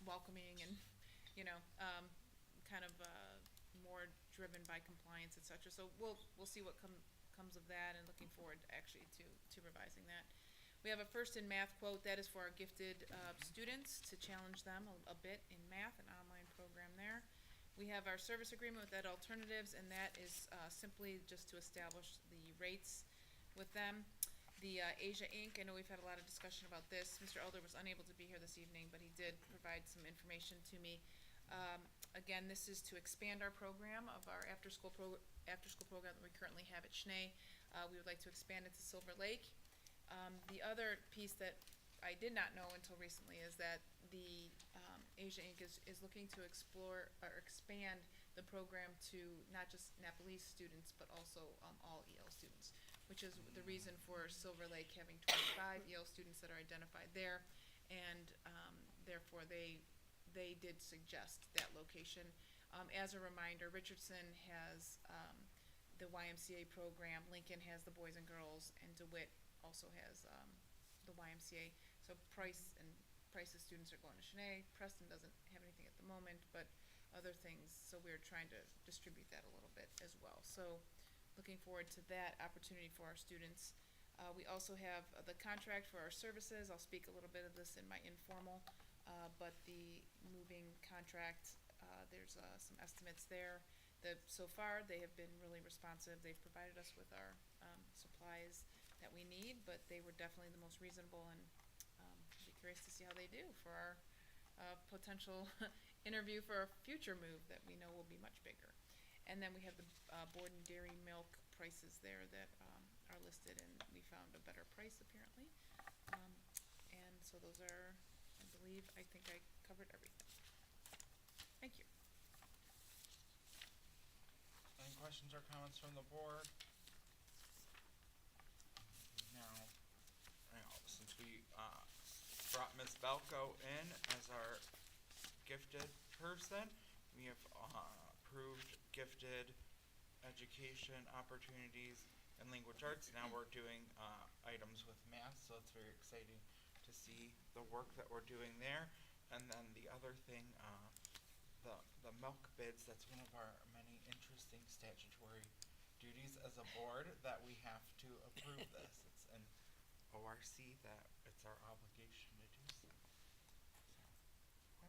welcoming and, kind of more driven by compliance, et cetera. So we'll see what comes of that, and looking forward actually to revising that. We have a first in math quote. That is for our gifted students to challenge them a bit in math, an online program there. We have our service agreement with Ed Alternatives, and that is simply just to establish the rates with them. The Asia Inc., I know we've had a lot of discussion about this. Mr. Elder was unable to be here this evening, but he did provide some information to me. Again, this is to expand our program of our after-school program that we currently have at Schnee. We would like to expand it to Silver Lake. The other piece that I did not know until recently is that the Asia Inc. is looking to explore or expand the program to not just Nepalese students, but also all EL students, which is the reason for Silver Lake having 25 EL students that are identified there, and therefore they did suggest that location. As a reminder, Richardson has the YMCA program, Lincoln has the Boys and Girls, and DeWitt also has the YMCA. So Price's students are going to Schnee. Preston doesn't have anything at the moment, but other things. So we're trying to distribute that a little bit as well. So looking forward to that opportunity for our students. We also have the contract for our services. I'll speak a little bit of this in my informal, but the moving contract, there's some estimates there. So far, they have been really responsive. They've provided us with our supplies that we need, but they were definitely the most reasonable, and I'll be curious to see how they do for our potential interview for a future move that we know will be much bigger. And then we have the board and dairy milk prices there that are listed, and we found a better price apparently. And so those are, I think I covered everything. Thank you. Any questions or comments from the board? Now, since we brought Ms. Belko in as our gifted person, we have approved gifted education opportunities and language arts. Now we're doing items with math, so it's very exciting to see the work that we're doing there. And then the other thing, the milk bids, that's one of our many interesting statutory duties as a board, that we have to approve this. It's an ORC that it's our obligation to do so.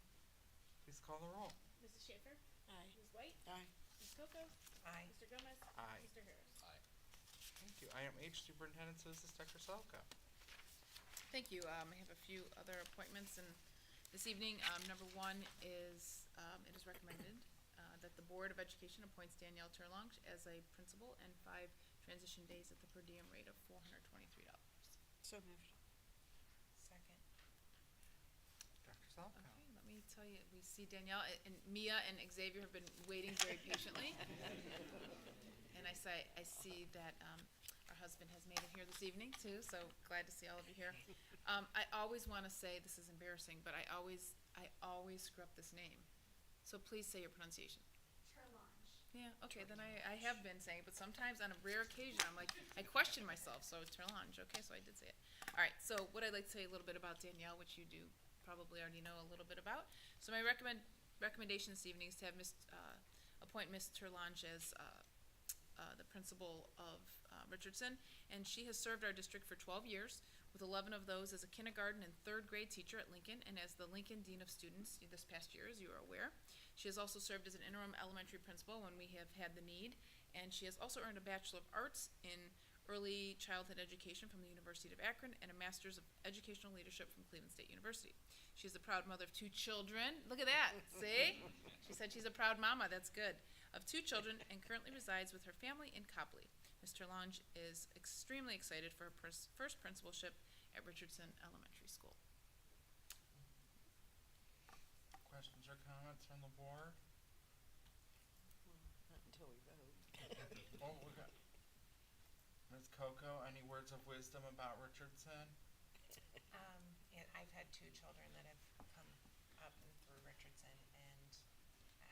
Please call the roll. Mrs. Schaefer? Aye. Ms. White? Aye. Ms. Coco? Aye. Mr. Gomez? Aye. Mr. Harris? Thank you. Item H, Superintendent Services, Dr. Salka. Thank you. I have a few other appointments, and this evening, number one is, it is recommended that the Board of Education appoints Danielle Turlonge as a principal and 5 transition days at the per diem rate of $423. So moved. Second. Dr. Salka. Okay, let me tell you, we see Danielle and Mia and Xavier have been waiting very patiently. And I see that our husband has made it here this evening too, so glad to see all of you here. I always want to say, this is embarrassing, but I always screw up this name. So please say your pronunciation. Yeah, okay, then I have been saying it, but sometimes on a rare occasion, I'm like, I question myself, so it's Turlange, okay, so I did say it. All right, so what I'd like to say a little bit about Danielle, which you do probably already know a little bit about. So my recommendation this evening is to have appoint Ms. Turlange as the principal of Richardson, and she has served our district for 12 years, with 11 of those as a kindergarten and 3rd grade teacher at Lincoln, and as the Lincoln Dean of Students this past year, as you are aware. She has also served as an interim elementary principal when we have had the need, and she has also earned a Bachelor of Arts in Early Childhood Education from the University of Akron and a Master's of Educational Leadership from Cleveland State University. She is a proud mother of 2 children. Look at that, see? She said she's a proud mama, that's good. Of 2 children, and currently resides with her family in Copley. Ms. Turlange is extremely excited for her first principalship at Richardson Elementary School. questions or comments from the board? Not until we vote. Oh, we got Ms. Coco, any words of wisdom about Richardson? And I've had two children that have come up and through Richardson, and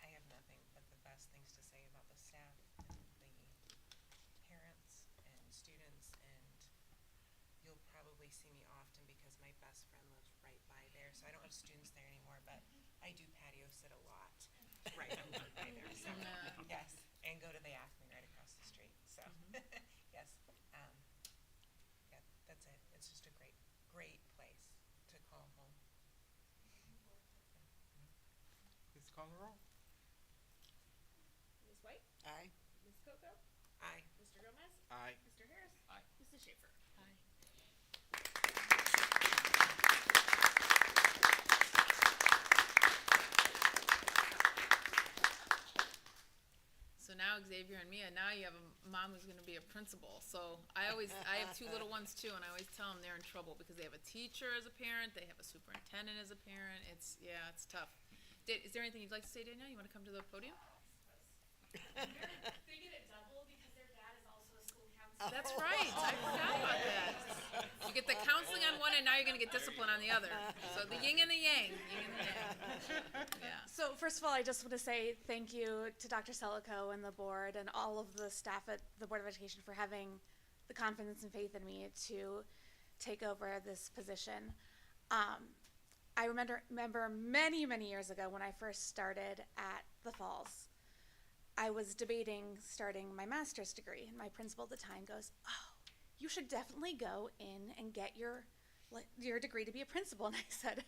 I have nothing but the best things to say about the staff and the parents and students, and you'll probably see me often because my best friend lives right by there, so I don't have students there anymore, but I do patio sit a lot right by there, so, yes, and go to the Acme right across the street, so, yes, yeah, that's it, it's just a great, great place to call home. Please call the roll. Ms. White? Aye. Ms. Coco? Aye. Mr. Gomez? Aye. Mr. Harris? Aye. Mrs. Schaefer? So now Xavier and Mia, now you have a mom who's gonna be a principal. So I have two little ones too, and I always tell them they're in trouble because they have a teacher as a parent, they have a superintendent as a parent. It's tough. Is there anything you'd like to say, Danielle? You wanna come to the podium? They get it double because their dad is also a school counselor. That's right, I forgot about that. You get the counseling on one and now you're gonna get discipline on the other. So the yin and the yang, yeah. So first of all, I just want to say thank you to Dr. Selico and the board and all of the staff at the Board of Education for having the confidence and faith in me to take over this position. I remember many, many years ago when I first started at the Falls, I was debating starting my master's degree, and my principal at the time goes, "Oh, you should definitely go in and get your degree to be a principal." And I said,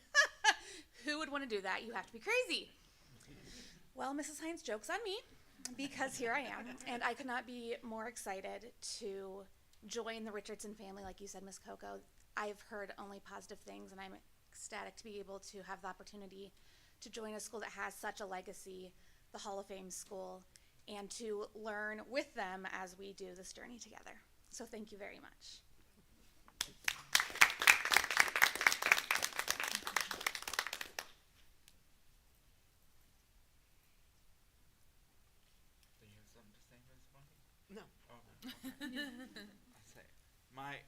"Who would want to do that? You have to be crazy." Well, Mrs. Hines, joke's on me, because here I am, and I could not be more excited to join the Richardson family, like you said, Miss Coco. I've heard only positive things, and I'm ecstatic to be able to have the opportunity to join a school that has such a legacy, the Hall of Fame school, and to learn with them as we do this journey together. So thank you very much. Do you have something to say, Ms. White? No. Oh, okay. I'll say, my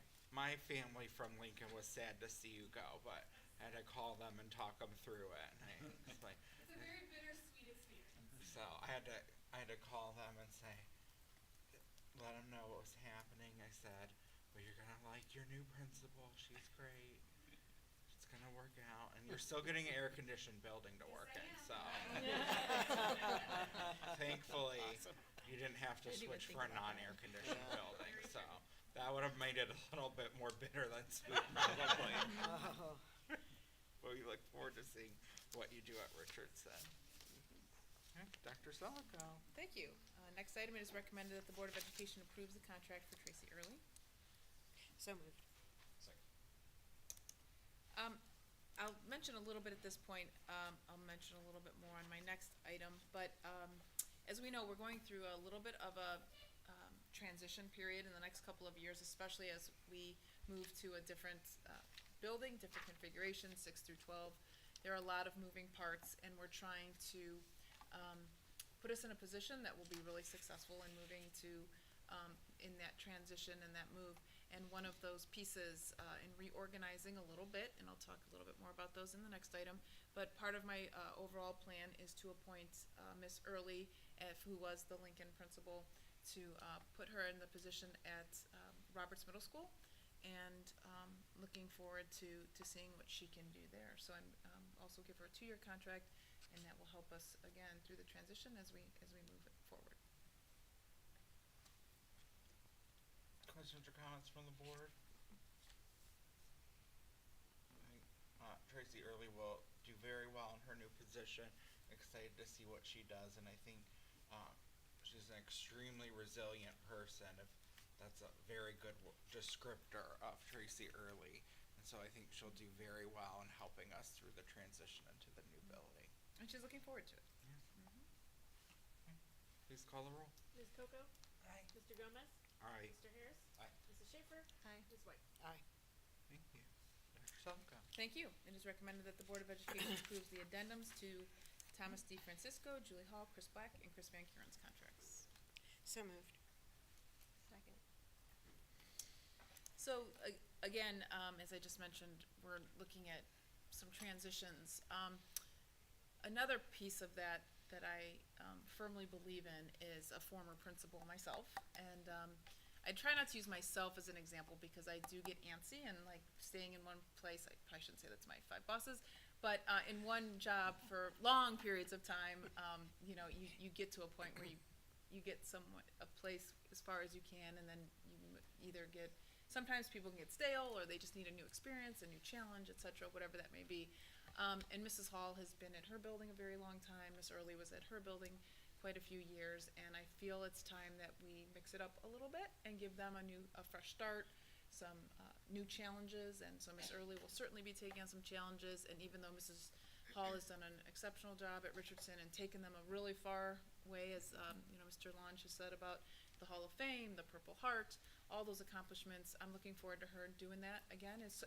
family from Lincoln was sad to see you go, but I had to call them and talk them through it. And I was like, It's a very bittersweet experience. so I had to call them and say, let them know what was happening. I said, well, you're gonna like your new principal. She's great. It's gonna work out, and you're still getting an air-conditioned building to work in. So thankfully, you didn't have to switch for a non-air-conditioned building. So that would have made it a little bit more bitter than sweet, probably. But we look forward to seeing what you do at Richardson. Okay, Dr. Selico. Thank you. Next item, it is recommended that the Board of Education approves the contract for Tracy Early. So moved. I'll mention a little bit at this point. I'll mention a little bit more on my next item, but as we know, we're going through a little bit of a transition period in the next couple of years, especially as we move to a different building, different configuration, 6 through 12. There are a lot of moving parts, and we're trying to put us in a position that will be really successful in moving to in that transition and that move. And one of those pieces in reorganizing a little bit, and I'll talk a little bit more about those in the next item, but part of my overall plan is to appoint Miss Early, who was the Lincoln principal, to put her in the position at Roberts Middle School, and looking forward to seeing what she can do there. So I'm also give her a 2-year contract, and that will help us again through the transition as we move it forward. Questions or comments from the board? I think Tracy Early will do very well in her new position. Excited to see what she does, and I think she's an extremely resilient person. If that's a very good descriptor of Tracy Early, and so I think she'll do very well in helping us through the transition into the new building. And she's looking forward to it. Please call the roll. Ms. Coco? Aye. Mr. Gomez? Aye. Mr. Harris? Aye. Mrs. Schaefer? Aye. Ms. White? Aye. Thank you. Dr. Selka. Thank you. It is recommended that the Board of Education approves the addendums to Thomas D. Francisco, Julie Hall, Chris Black, and Chris Van Kuren's contracts. So moved. Second. So, again, as I just mentioned, we're looking at some transitions. Another piece of that I firmly believe in is a former principal myself. And I try not to use myself as an example because I do get antsy and like staying in one place. I probably shouldn't say that's my 5 bosses, but in one job for long periods of time, you know, you get to a point where you get somewhat a place as far as you can, and then you either get, sometimes people can get stale or they just need a new experience, a new challenge, etc., whatever that may be. And Mrs. Hall has been at her building a very long time. Miss Early was at her building quite a few years, and I feel it's time that we mix it up a little bit and give them a fresh start, some new challenges. And so Miss Early will certainly be taking on some challenges, and even though Mrs. Hall has done an exceptional job at Richardson and taken them a really far way, as you know, Mr. Lange has said about the Hall of Fame, the Purple Heart, all those accomplishments. I'm looking forward to her doing that again as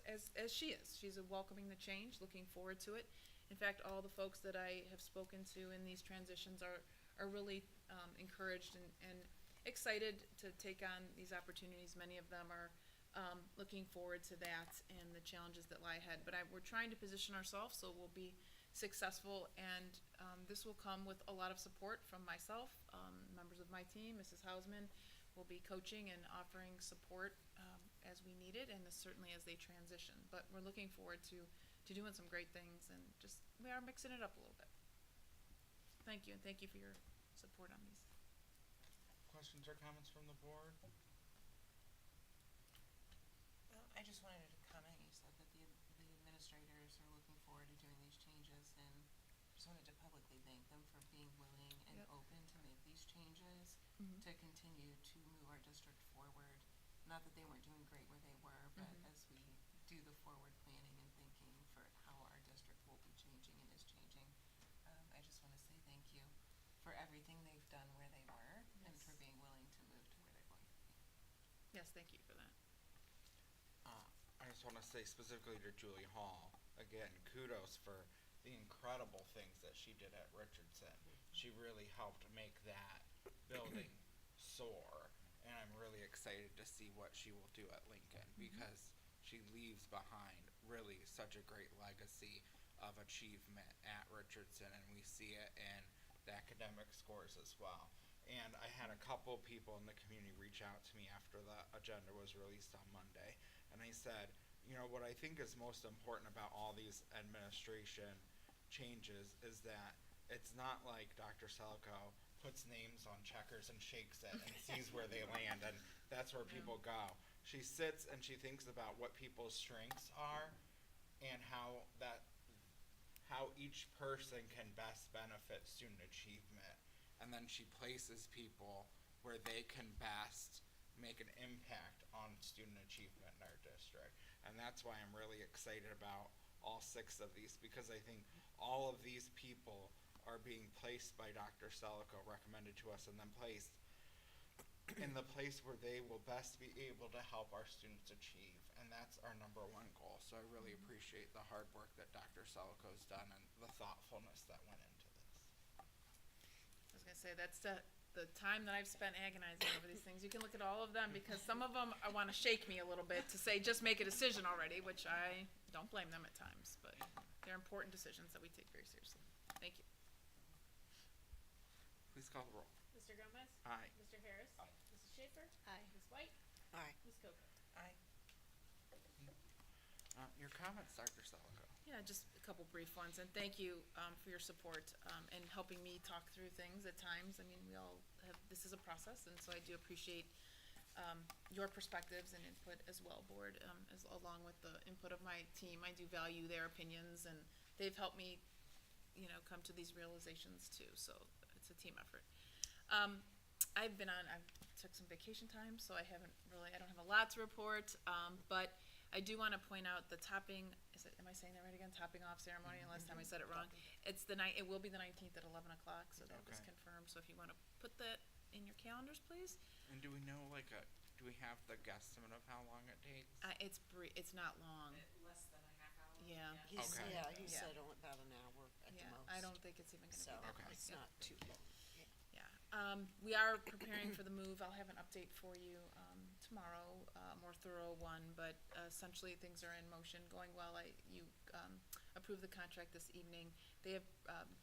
she is. She's welcoming the change, looking forward to it. In fact, all the folks that I have spoken to in these transitions are really encouraged and excited to take on these opportunities. Many of them are looking forward to that and the challenges that lie ahead. But we're trying to position ourselves so we'll be successful, and this will come with a lot of support from myself, members of my team. Mrs. Hausman will be coaching and offering support as we need it, and certainly as they transition. But we're looking forward to doing some great things, and just we are mixing it up a little bit. Thank you, and thank you for your support on these. Questions or comments from the board? Well, I just wanted to comment, you said that the administrators are looking forward to doing these changes, and just wanted to publicly thank them for being willing and Yep. open to make these changes, Mhm. to continue to move our district forward. Not that they weren't doing great where they were, but as we do the forward planning and thinking for how our district will be changing and is changing, I just wanna say thank you for everything they've done where they were and for being willing to move to where they're going to be. Yes, thank you for that. I just want to say specifically to Julie Hall, again, kudos for the incredible things that she did at Richardson. She really helped make that building soar, and I'm really excited to see what she will do at Lincoln because she leaves behind really such a great legacy of achievement at Richardson, and we see it in the academic scores as well. And I had a couple people in the community reach out to me after the agenda was released on Monday, and I said, you know, what I think is most important about all these administration changes is that it's not like Dr. Selko puts names on checkers and shakes it and sees where they land, and that's where people go. She sits and she thinks about what people's strengths are and how each person can best benefit student achievement. And then she places people where they can best make an impact on student achievement in our district. And that's why I'm really excited about all 6 of these, because I think all of these people are being placed by Dr. Selko, recommended to us, and then placed in the place where they will best be able to help our students achieve. And that's our number 1 goal. So I really appreciate the hard work that Dr. Selko's done and the thoughtfulness that went into this. I was gonna say, that's the time that I've spent agonizing over these things. You can look at all of them, because some of them I wanna shake me a little bit to say, just make a decision already, which I don't blame them at times, but they're important decisions that we take very seriously. Thank you. Please call the roll. Mr. Gomez? Aye. Mr. Harris? Aye. Mrs. Schaefer? Aye. Ms. White? Aye. Ms. Coker? Aye. Your comments, Dr. Selko. Yeah, just a couple brief ones, and thank you for your support and helping me talk through things at times. I mean, we all have, this is a process, and so I do appreciate your perspectives and input as well, board, as along with the input of my team. I do value their opinions, and they've helped me, you know, come to these realizations too, so it's a team effort. I took some vacation time, so I don't have a lot to report, but I do want to point out the topping, am I saying that right again? Topping off ceremony, and last time I said it wrong. It will be the 19th at 11 o'clock, so that was Okay. confirmed. So if you want to put that in your calendars, please. And do we know, do we have the guesstimate of how long it takes? It's not long. Less than a half Yeah, Okay. Yeah, he Yeah. said only about an hour at the yeah, most. I don't think it's even So, gonna be that Okay. long. it's Yep. not too long. Yeah, we are preparing for the move. I'll have an update for you, tomorrow, a more thorough one, but essentially things are in motion, going well. You approved the contract this evening. They have,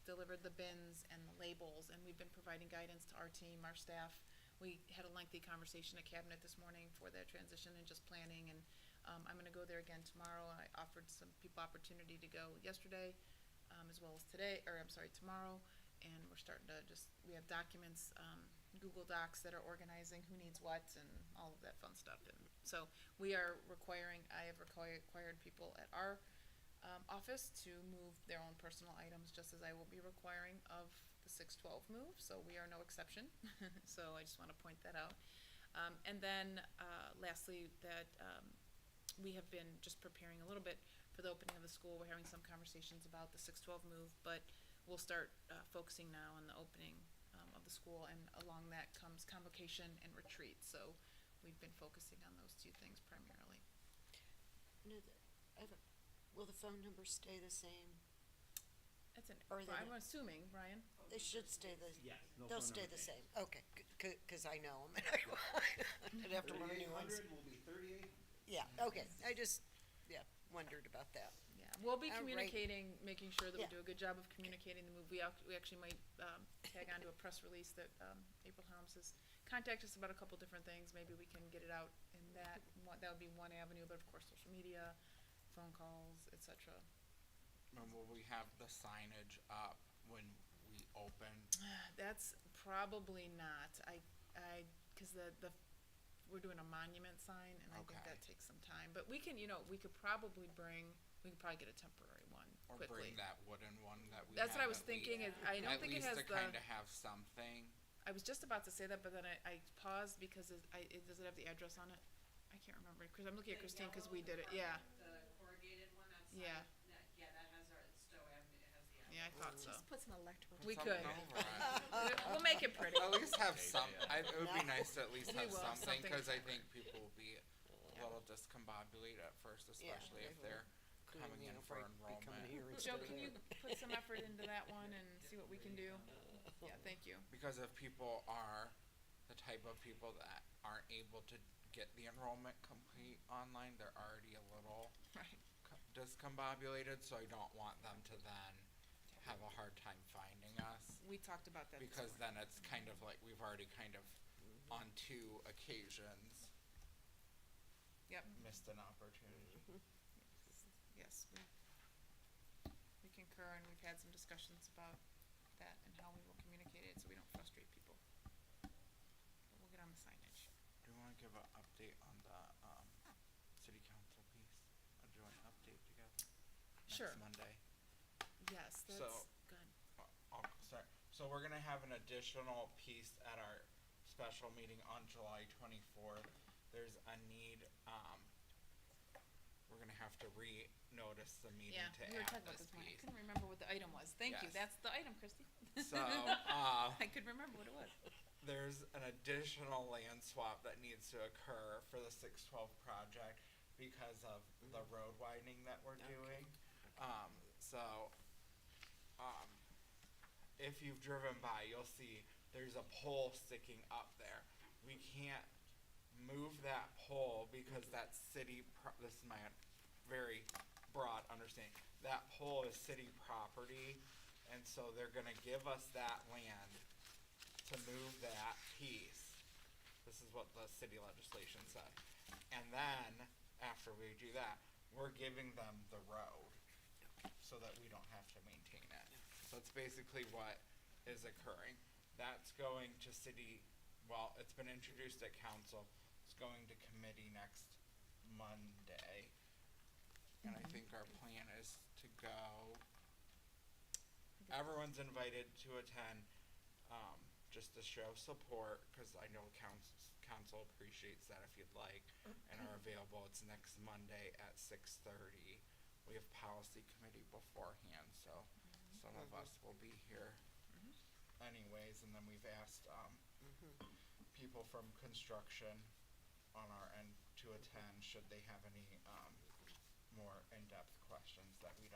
delivered the bins and the labels, and we've been providing guidance to our team, our staff. We had a lengthy conversation at cabinet this morning for that transition and just planning, and, I'm gonna go there again tomorrow. I offered some people opportunity to go yesterday, as well as today, or I'm sorry, tomorrow. And we're starting to we have documents, Google Docs that are organizing who needs what and all of that fun stuff. And so I have required people at our, office to move their own personal items, just as I will be requiring of the 612 move, so we are no exception. So I just wanna point that out. And then, lastly, that, we have been just preparing a little bit for the opening of the school. We're having some conversations about the 612 move, but we'll start, focusing now on the opening, of the school, and along that comes convocation and retreat. So we've been focusing on those two things primarily. No, will the phone number stay the same? That's Or they I'm don't- assuming, Brian. They should stay Yes, no they'll phone stay number the change. same. Okay, cause I know them. I'd have to learn new ones. 3800 will be 38. Yeah, okay, I just, wondered about that. Yeah, we'll be All right. communicating, making sure that we Yeah. do a good job of communicating the move. We actually might, tag onto a press release that, April Helms has contacted us about a couple different things. Maybe we can get it out in that would be one avenue, but of course, social media, phone calls, et cetera. And will we have the signage up when we open? That's probably not, cause we're doing a monument sign, and I think Okay. that takes some time, but we can, we could probably get a temporary one Or quickly. bring that wooden one that we That's what I have was at thinking, least- I don't think it has At least to kinda have something. I was just about to say that, but then I paused because does it have the address on it? I can't remember, cause I'm looking at Christine, cause we did it, yeah, The corrugated one outside. Yeah. Yeah, that has our, it's Stowe Avenue, it has the address. yeah, I thought so. Just put some electrical. We Something could. over it. We'll make it pretty. At least have some, it would be nice to at least We have will, something, something cause I separate. think people will be a little discombobulated at first, especially they if will. they're coming in for enrollment. Joe, can you put some effort into that one and see what we can do? Yeah, thank you. Because if people are the type of people that aren't able to get the enrollment complete online, they're already a little Right. discombobulated, so I don't want them to then have a hard time finding us. We talked about that this Because morning. then it's kind of like we've already kind of on 2 occasions Yep, missed an opportunity. yes, we concur, and we've had some discussions about that and how we will communicate it, so we don't frustrate people. But we'll get on the signage. Do you wanna give an update on the city council piece? A joint update together? Sure. Next Monday. Yes, So- that's good. Sorry. So we're gonna have an additional piece at our special meeting on July 24th. There's a need, we're gonna have to re-notice the meeting Yeah, to we were add talking about this this morning. I piece. couldn't remember what the item was. Thank you, Yes. that's the item, Christie. So, I could remember what it was. there's an additional land swap that needs to occur for the 612 project because of the road widening that we're doing. So, if you've driven by, you'll see there's a pole sticking up there. We can't move that pole because that's this is my very broad understanding. That pole is city property, and so they're gonna give us that land to move that piece. This is what the city legislation said. And then, after we do that, we're giving them the road so that we don't have to maintain it. So that's basically what is occurring. That's going to it's been introduced at council, it's going to committee next Monday. And I think our plan is to go, everyone's invited to attend, just to show support, cause I know council appreciates that if you'd like, and are available. It's next Monday at 6:30. We have policy committee beforehand, so some of us will be here anyways, and then we've asked, people from construction on our end to attend, should they have any, more in-depth questions that we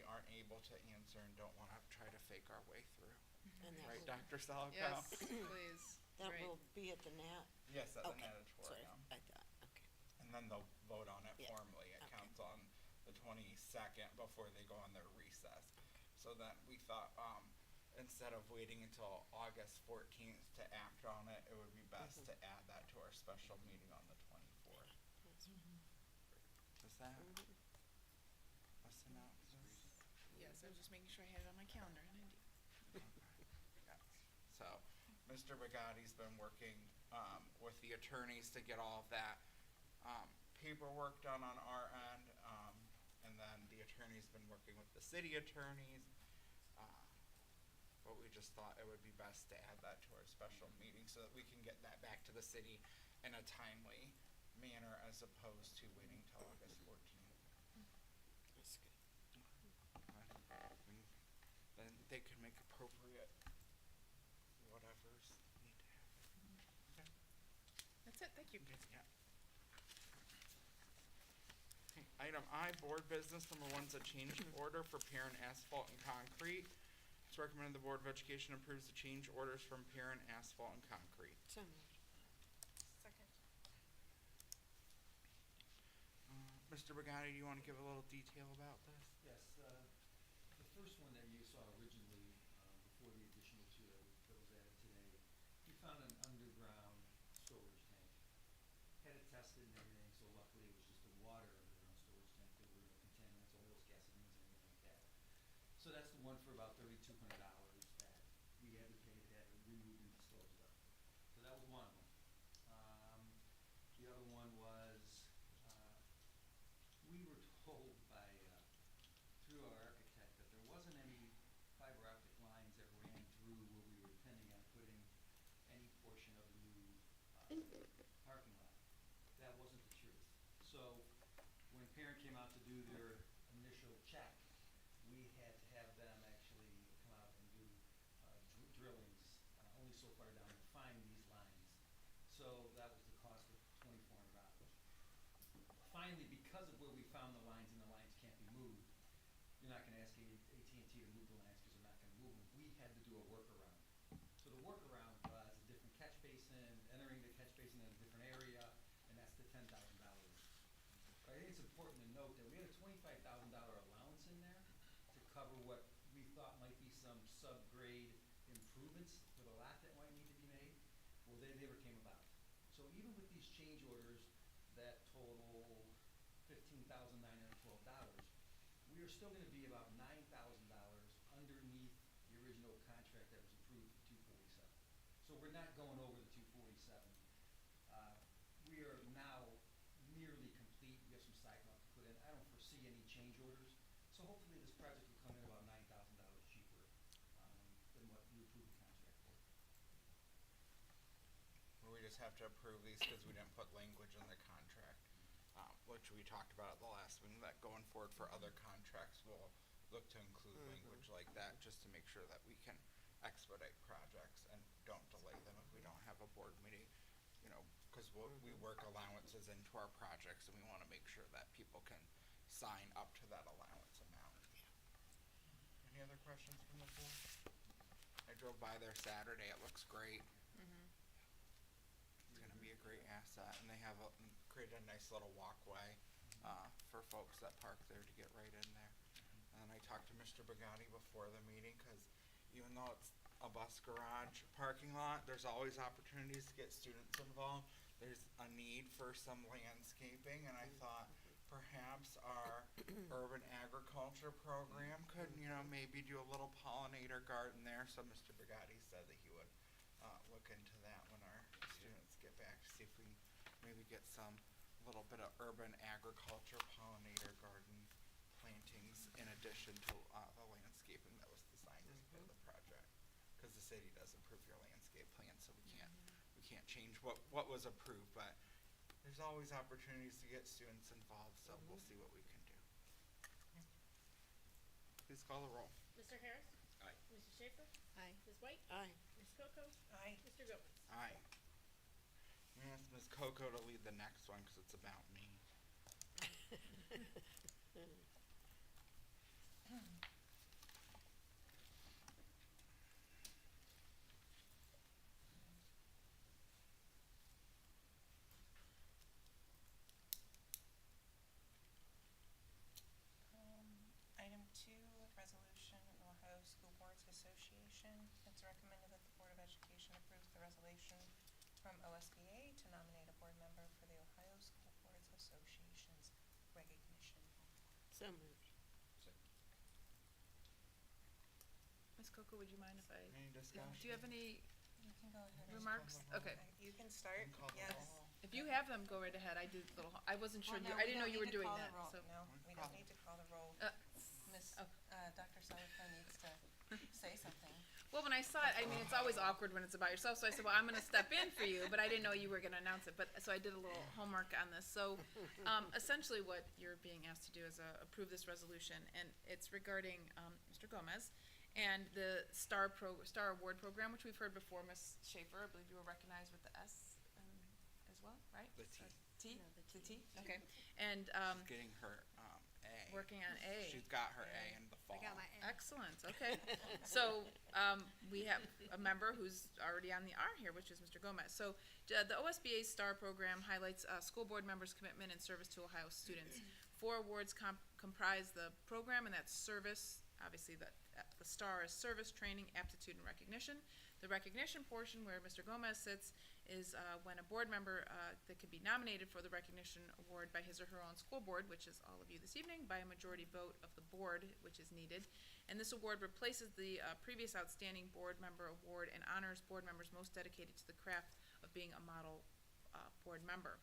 aren't able to answer and don't wanna try to fake our way through. And that Right, will- Dr. Salako? Yes, please. That Great. will be at the NAT? Yes, at the Okay, natatorium. I thought, okay. And then they'll vote on it Yeah, formally at okay. council on the 22nd before they go on their recess. So then we thought, instead of waiting until August 14th to act on it, it would be best Mm-hmm. to add that to our special meeting on the 24th. Does that? A synopsis? Yes, I was just making sure I had it on my calendar, and I do. Yes. So, Mr. Bagotti's been working, with the attorneys to get all of that, paperwork done on our end, and then the attorney's been working with the city attorneys. But we just thought it would be best to add that to our special meeting so that we can get that back to the city in a timely manner as opposed to waiting till August 14th. That's good. Then they can make appropriate whatever's need to happen. Okay. That's it, thank you. Yeah. Okay, item I, board business, number one's a change order for Perrin Asphalt and Concrete. It's recommended the Board of Education approves the change orders from Perrin Asphalt and Concrete. So moved. Second. Mr. Bagotti, do you wanna give a little detail about this? Yes, the first one that you saw originally, before the additional two that was added today, we found an underground storage tank. Had it tested and everything, so luckily it was just the water underground storage tank. There were no contaminants, oils, gasolines, anything like that. So that's the one for about $3,200 that we had to pay to have it removed and disposed of. So that was one of them. The other one was, we were told by, through our architect that there wasn't any fiber optic lines that ran through where we were intending on putting any portion of the new, parking lot. That wasn't the truth. So when Parent came out to do their initial check, we had to have them actually come out and do, drillings, only so far down to find these lines. So that was the cost of $2,400. Finally, because of where we found the lines and the lines can't be moved, you're not gonna ask AT&T to move the lines because they're not gonna move them. We had to do a workaround. So the workaround was a different catch basin, entering the catch basin in a different area, and that's the $10,000. But I think it's important to note that we had a $25,000 allowance in there to cover what we thought might be some subgrade improvements for the lot that might need to be made. Well, they never came about. So even with these change orders that total $15,912, we are still gonna be about $9,000 underneath the original contract that was approved for 247. So we're not going over the 247. We are now nearly complete. We have some sidewalk to put in. I don't foresee any change orders. So hopefully this project will come in about $9,000 cheaper, than what you approved the contract for. We just have to approve these because we didn't put language in the contract, which we talked about at the last meeting, that going forward for other contracts, we'll look to include language like that, just to make sure that we can expedite projects and don't delay them if we don't have a board meeting, you know, because we work allowances into our projects and we want to make sure that people can sign up to that allowance amount. Any other questions from the board? I drove by there Saturday, it looks great. It's gonna be a great asset, and they have created a nice little walkway, for folks that park there to get right in there. And then I talked to Mr. Bagotti before the meeting, cause even though it's a bus garage parking lot, there's always opportunities to get students involved. There's a need for some landscaping, and I thought perhaps our urban agriculture program could, you know, maybe do a little pollinator garden there, so Mr. Bagotti said that he would, look into that when our students get back, to see if we maybe get some little bit of urban agriculture pollinator garden plantings in addition to, the landscaping that was designed as part of the project. Cause the city does approve your landscape plan, so we can't change what was approved, but there's always opportunities to get students involved, so we'll see what we can do. Please call the roll. Mr. Harris? Aye. Mrs. Schaefer? Aye. Ms. White? Aye. Ms. Coco? Aye. Mr. Gomez? Aye. I'm gonna ask Ms. Coco to lead the next one, cause it's about me. Item 2, resolution of the Ohio School Boards Association. It's recommended that the Board of Education approves the resolution from OSBA to nominate a board member for the Ohio School Boards Association's recognition. So moved. Ms. Coco, would you mind if I, Any discussion? do you have any You can go ahead. remarks? Okay. You can start, Call the yes. roll. If you have them, go right ahead. I did a little, I wasn't sure, Well, no, I we didn't know don't you were need to doing call the that, roll. so. No, we don't need to call the roll. Miss, oh. Dr. Selico needs to say something. Well, when I saw it, I mean, it's always awkward when it's about yourself, so I said, well, I'm gonna step in for you, but I didn't know you were gonna announce it, but, so I did a little homework on this. So, essentially what you're being asked to do is, approve this resolution, and it's regarding, Mr. Gomez and the Star Award Program, which we've heard before. Ms. Schaefer, I believe you were recognized with the S, as well, right? The T. T? The T, okay. And, Getting her, A. working on A. She's got her A in the fall. Excellent, okay. So, we have a member who's already on the R here, which is Mr. Gomez. So, the OSBA STAR program highlights, school board members' commitment and service to Ohio students. 4 awards comprise the program, and that's service, obviously the STAR is service, training, aptitude, and recognition. The recognition portion, where Mr. Gomez sits, is when a board member that could be nominated for the recognition award by his or her own school board, which is all of you this evening, by a majority vote of the board, which is needed. And this award replaces the previous outstanding board member award and honors board members most dedicated to the craft of being a model board member.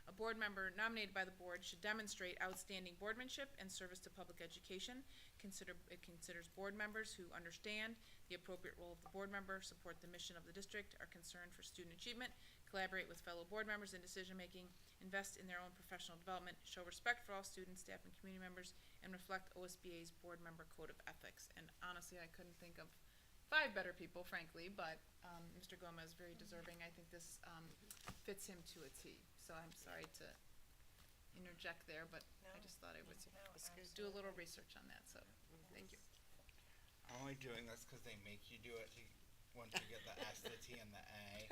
A board member nominated by the board should demonstrate outstanding boardmanship and service to public education. It considers board members who understand the appropriate role of the board member, support the mission of the district, are concerned for student achievement, collaborate with fellow board members in decision-making, invest in their own professional development, show respect for all students, staff, and community members, and reflect OSBA's board member code of ethics. And honestly, I couldn't think of 5 better people, frankly, but Mr. Gomez, very deserving. I think this fits him to a T. So I'm sorry to interject there, but I just thought I would do a little research on that, so thank you. I'm only doing this because they make you do it once you get the S, the T, and the A.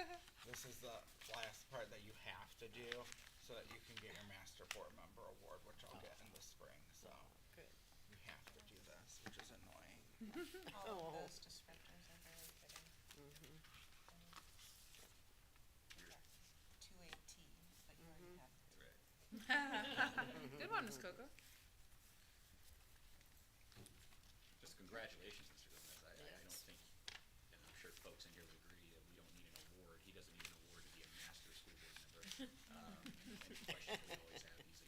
This is the last part that you have to do so that you can get your Master Board Member Award, which I'll get in the spring, so. Good. You have to do this, which is annoying. All of those descriptors are very fitting. 2AT, but you already have it. Good one, Ms. Coco. Just congratulations, Mr. Gomez. I don't think, and I'm sure folks in here would agree, that we don't need an award. He doesn't need an award to be a master school board member. Any questions we always have, he's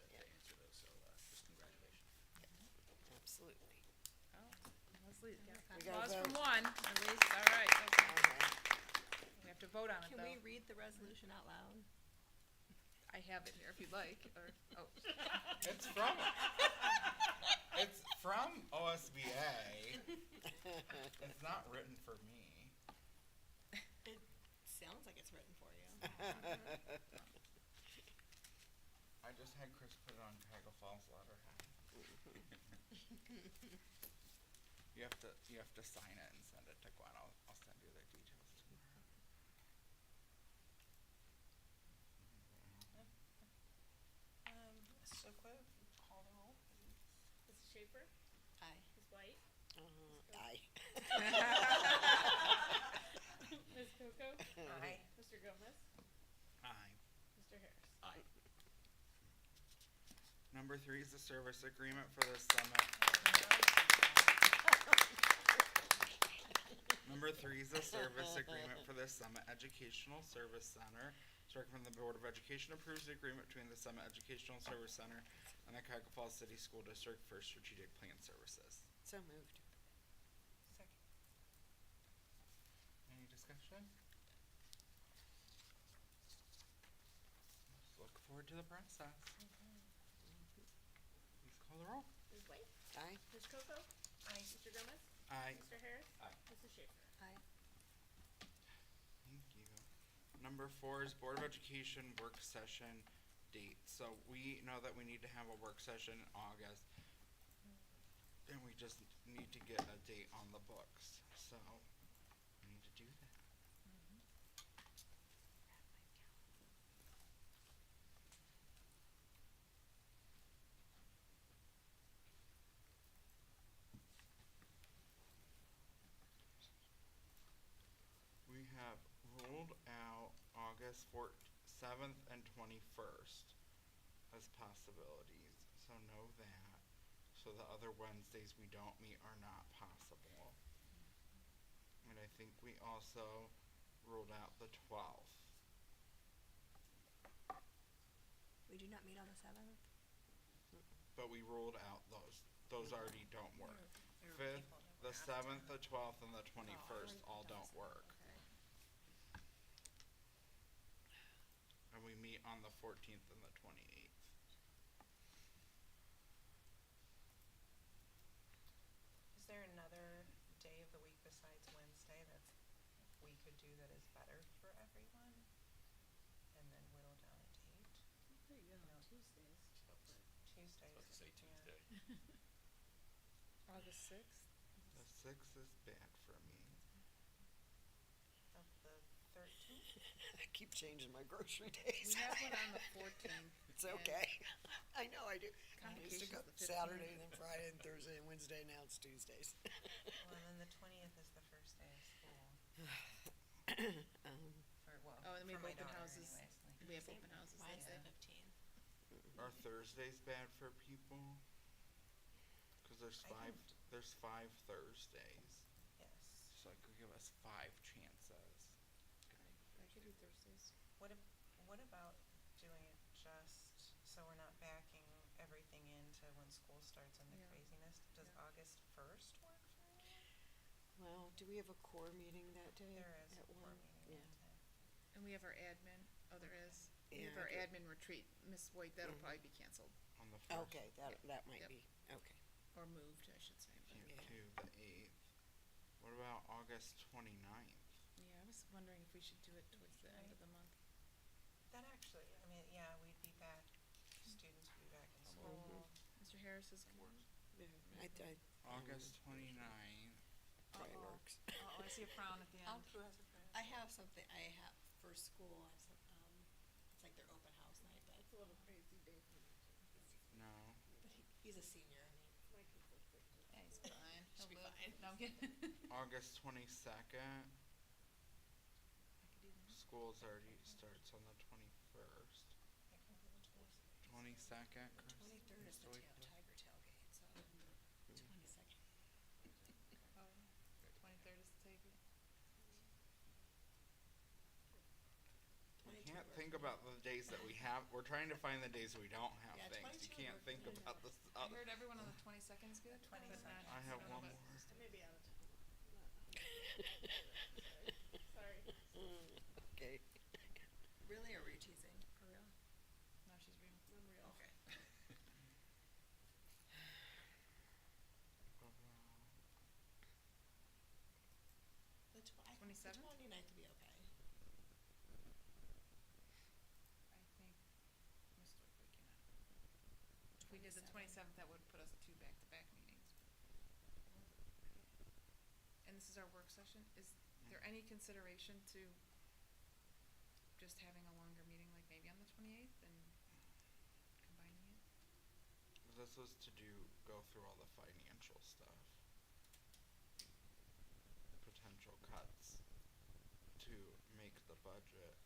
there to answer those, so just congratulations. Absolutely. Oh, Leslie, yeah. We gotta Applause from vote. one, at least, all right. We have to vote on it, Can we though. read the resolution out loud? I have it here if you'd like, or, oh. It's from OSBA. It's not written for me. It sounds like it's written for you. I just had Chris put it on Cuyahoga Falls letterhead. You have to sign it and send it to Gwen. I'll send you the details tomorrow. Ms. Sokwa, call the roll, please. Mrs. Schaefer? Aye. Ms. White? Aye. Ms. Coco? Aye. Mr. Gomez? Aye. Mr. Harris? Aye. Number 3 is the service agreement for the summit. Number 3 is the service agreement for the Summit Educational Service Center. It's recommended the Board of Education approves the agreement between the Summit Educational Service Center and the Cuyahoga Falls City School District for strategic plan services. So moved. Second. Any discussion? Just look forward to the process. Please call the roll. Ms. White? Aye. Ms. Coco? Aye. Mr. Gomez? Aye. Mr. Harris? Aye. Mrs. Schaefer? Aye. Thank you. Number 4 is Board of Education work session dates. So we know that we need to have a work session in August, and we just need to get a date on the books. So we need to do that. We have ruled out August 7th and 21st as possibilities, so know that. So the other Wednesdays we don't meet are not possible. And I think we also ruled out the 12th. We do not meet on the 7th. But we ruled out those. Those already don't work. There are 5th, people that the have 7th, to- the 12th, and the 21st all don't work. And we meet on the 14th and the 28th. Is there another day of the week besides Wednesday that we could do that is better for everyone? And then whittle down a date? There you go, No. Tuesdays. Tuesdays. I was about to say yeah. Tuesday. August 6th. The 6th is bad for me. Of the 13th? I keep changing my grocery days. We have one on the 14th. It's okay. I know I do. I used to Convocation's go the 15th. Saturday, then Friday, and Thursday, and Wednesday. Now it's Tuesdays. Well, and then the 20th is the first day of school. For, well, Oh, and we for have my open daughter houses. anyways, like- We have open houses that Mine's day. the 15th. Are Thursdays bad for people? Cause there's I five, don't- there's 5 Thursdays. Yes. So it could give us 5 chances. I could do Thursdays. What about doing it just, so we're not backing everything into when school starts and the Yeah. craziness? Does Yeah. August 1st work for you? Well, do we have a core meeting that day? There is a at core 1? meeting Yeah. that day. And we have our admin, oh, there is. We have Yeah, our I do. admin retreat, Miss White, that'll Mhm. probably be canceled, On the 1st. Okay, that might Yep. be, okay. or moved, I should say. But, Can't Yeah. do the 8th. What about August 29th? yeah, I was wondering if we should do it towards the end of the month. That actually, I mean, yeah, we'd be back, students would be back in Mm-hmm. school. Mr. Harris is. Yeah, August 29th. probably works. Oh, I see a frown at the end. I have something, I have, for school, I have some, it's like their open house night, but, It's a little crazy day for me too. No. but he's a senior, I mean, My kids are 15. Yeah, he's fine. Should be He'll live. fine. No, I'm kidding. August 22nd. I could do that. School's already starts on the 21st. 22nd. the 23rd is the Tiger tailgate, so, 22nd. Oh, 23rd is the taker. We can't think about the days that we have. We're trying to find the days we don't have Yeah, things. You 22 can't works. think about this. I heard everyone on the 22nd is good. 22nd. but not- I have don't know one about- more. I may be out of town. Sorry. Okay. Really, or were you teasing? For real? No, she's real. I'm real. Okay. The I think 27th? The 29th would be okay. I think Mr. Waking up. If we did the 27th, that would put us 2 back-to-back meetings. And this is our work session. Is there any consideration to just having a longer meeting, like maybe on the 28th and combining it? This was to go through all the financial stuff. Potential cuts to make the budget.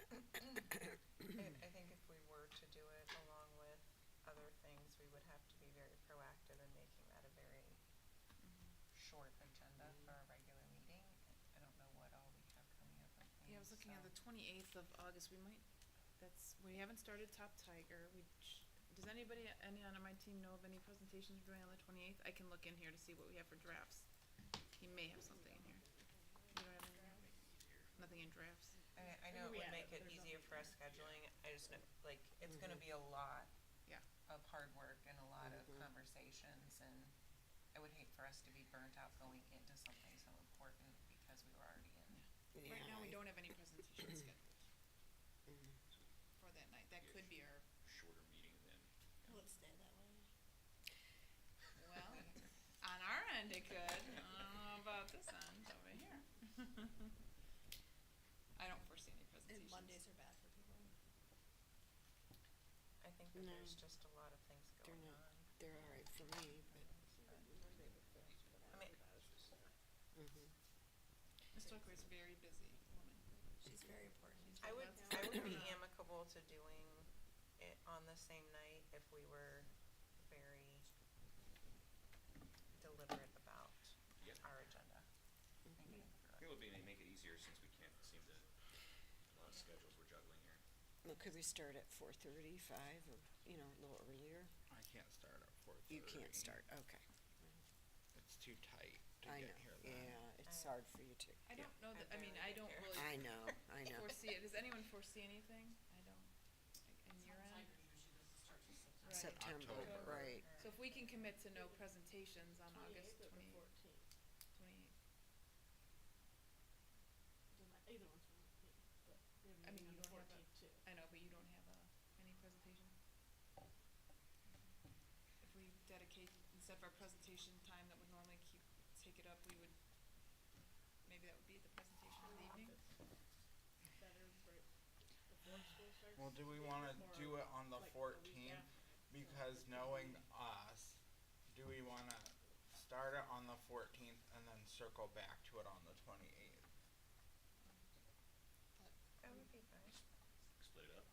I think if we were to do it along with other things, we would have to be very proactive in making that a very short agenda for a regular meeting. I don't know what all we have coming up on things. Yeah, I was looking at so- the 28th of August. We haven't started Top Tiger. Does anybody, any on my team know of any presentations we're doing on the 28th? I can look in here to see what we have for drafts. He may have something in here. You don't have anything? Nothing in drafts? I know it We would have make it, it but there's easier for us scheduling. I just know, like, it's gonna be a lot Yeah. of hard work and a lot of conversations, and I would hate for us to be burnt out going into something so important because we were already in. Right now, we don't have any presentations could be our, shorter meeting than, Will it stay that way? well, on our end it could. I don't know about this end over here. I don't foresee any And presentations. Mondays are bad for people. I think that No. there's just a lot of things They're going not, on. they're all right for me, but, I mean, Ms. Tucker is a very busy woman. She's very important. I would be amicable to doing it on the same night if we were very deliberate about Yeah. our agenda. and getting through it would be, make it easier since we can't seem to, a lot of schedules we're juggling here. well, could we start at 4:30, 5, or, a little earlier? I can't start at 4:30. You can't start, okay. It's too tight to I get know, here then. yeah, it's hard for you to. I don't know that, I mean, barely I get don't here. really I know, I know. foresee it. Does anyone foresee anything? I don't, in your end? Tiger usually doesn't start till September. Right. September, October. right. So if we can commit to no presentations on August 28th or the 28th. 14th. Either one's fine with me, but we have a I mean, meeting you on the don't have 14th too. I know, but you don't have any presentation? If we dedicate, instead of our presentation time that would normally take it up, we would, maybe that would be the presentation in the evening? Better right before school starts. Well, do we wanna More do it on the like a week 14th? after. Because knowing us, do we wanna start it on the 14th and then circle back to it on the 28th? That would be fine. Split it up.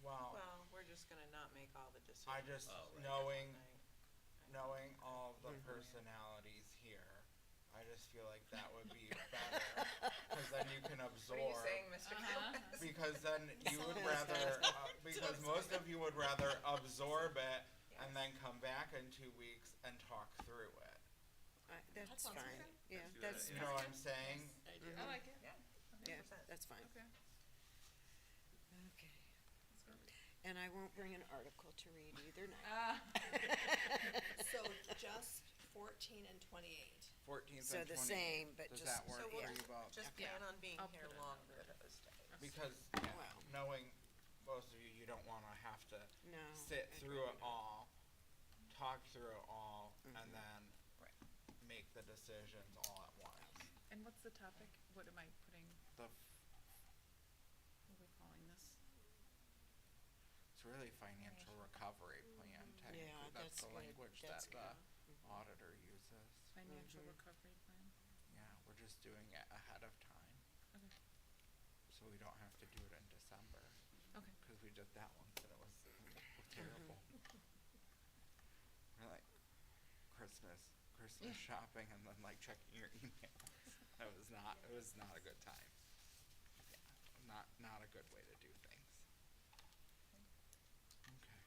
Well, Well, we're just gonna not make all the decisions. I just, Oh, right. knowing, Right. knowing all of the Mhm. personalities here, I just feel like that would be better, cause then you can absorb. What are you saying, Mr. Uh-huh. Gillis? Because then you would rather, because most of you would rather absorb it and then come back in 2 weeks and talk through it. That's sounds fine, okay. yeah, Let's do that's, that. You know what I'm saying? Mhm. I like it. Yeah, yeah, 100%. that's fine. Okay, Okay. that's good. And I won't bring an article to read either night. So just 14 and 28. 14th So and 28th. the same, but Does just. that work So for we'll you both? just Yeah. plan on being I'll here put it longer on. those days. Because, Wow. knowing most of you, you don't wanna have to No. sit I'd through rather it not. all, talk through it all, Mhm. and then Right. make the decisions all at once. And what's the topic? What am I putting, The, what are we calling this? it's really financial recovery plan, technically, Yeah, that's that's the good. language That's that good. the auditor uses. Financial Mhm. recovery plan? Yeah, we're just doing it ahead of time, Okay, so we don't have to do it in December, okay. cause we did that once and it was terrible. We're like, Christmas shopping and then like checking your emails. It was not a good time. Yeah, not a good way to do things. Okay.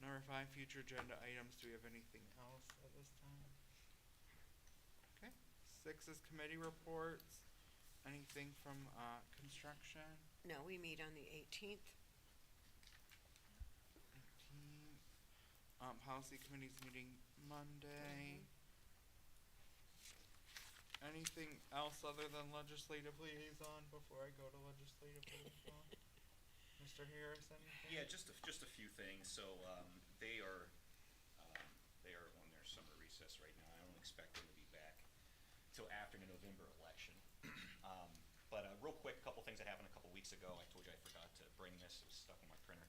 Number 5, future agenda items. Do we have anything else at this time? Okay. 6 is committee reports. Anything from, construction? No, we meet on the 18th. 18. Policy committee's meeting Monday. Anything else other than legislative liaison before I go to legislative liaison? Mr. Harris, anything? Yeah, just a few things. So, they are on their summer recess right now. I don't expect them to be back till after the November election. But real quick, a couple things that happened a couple weeks ago. I told you I forgot to bring this. It was stuck on my printer.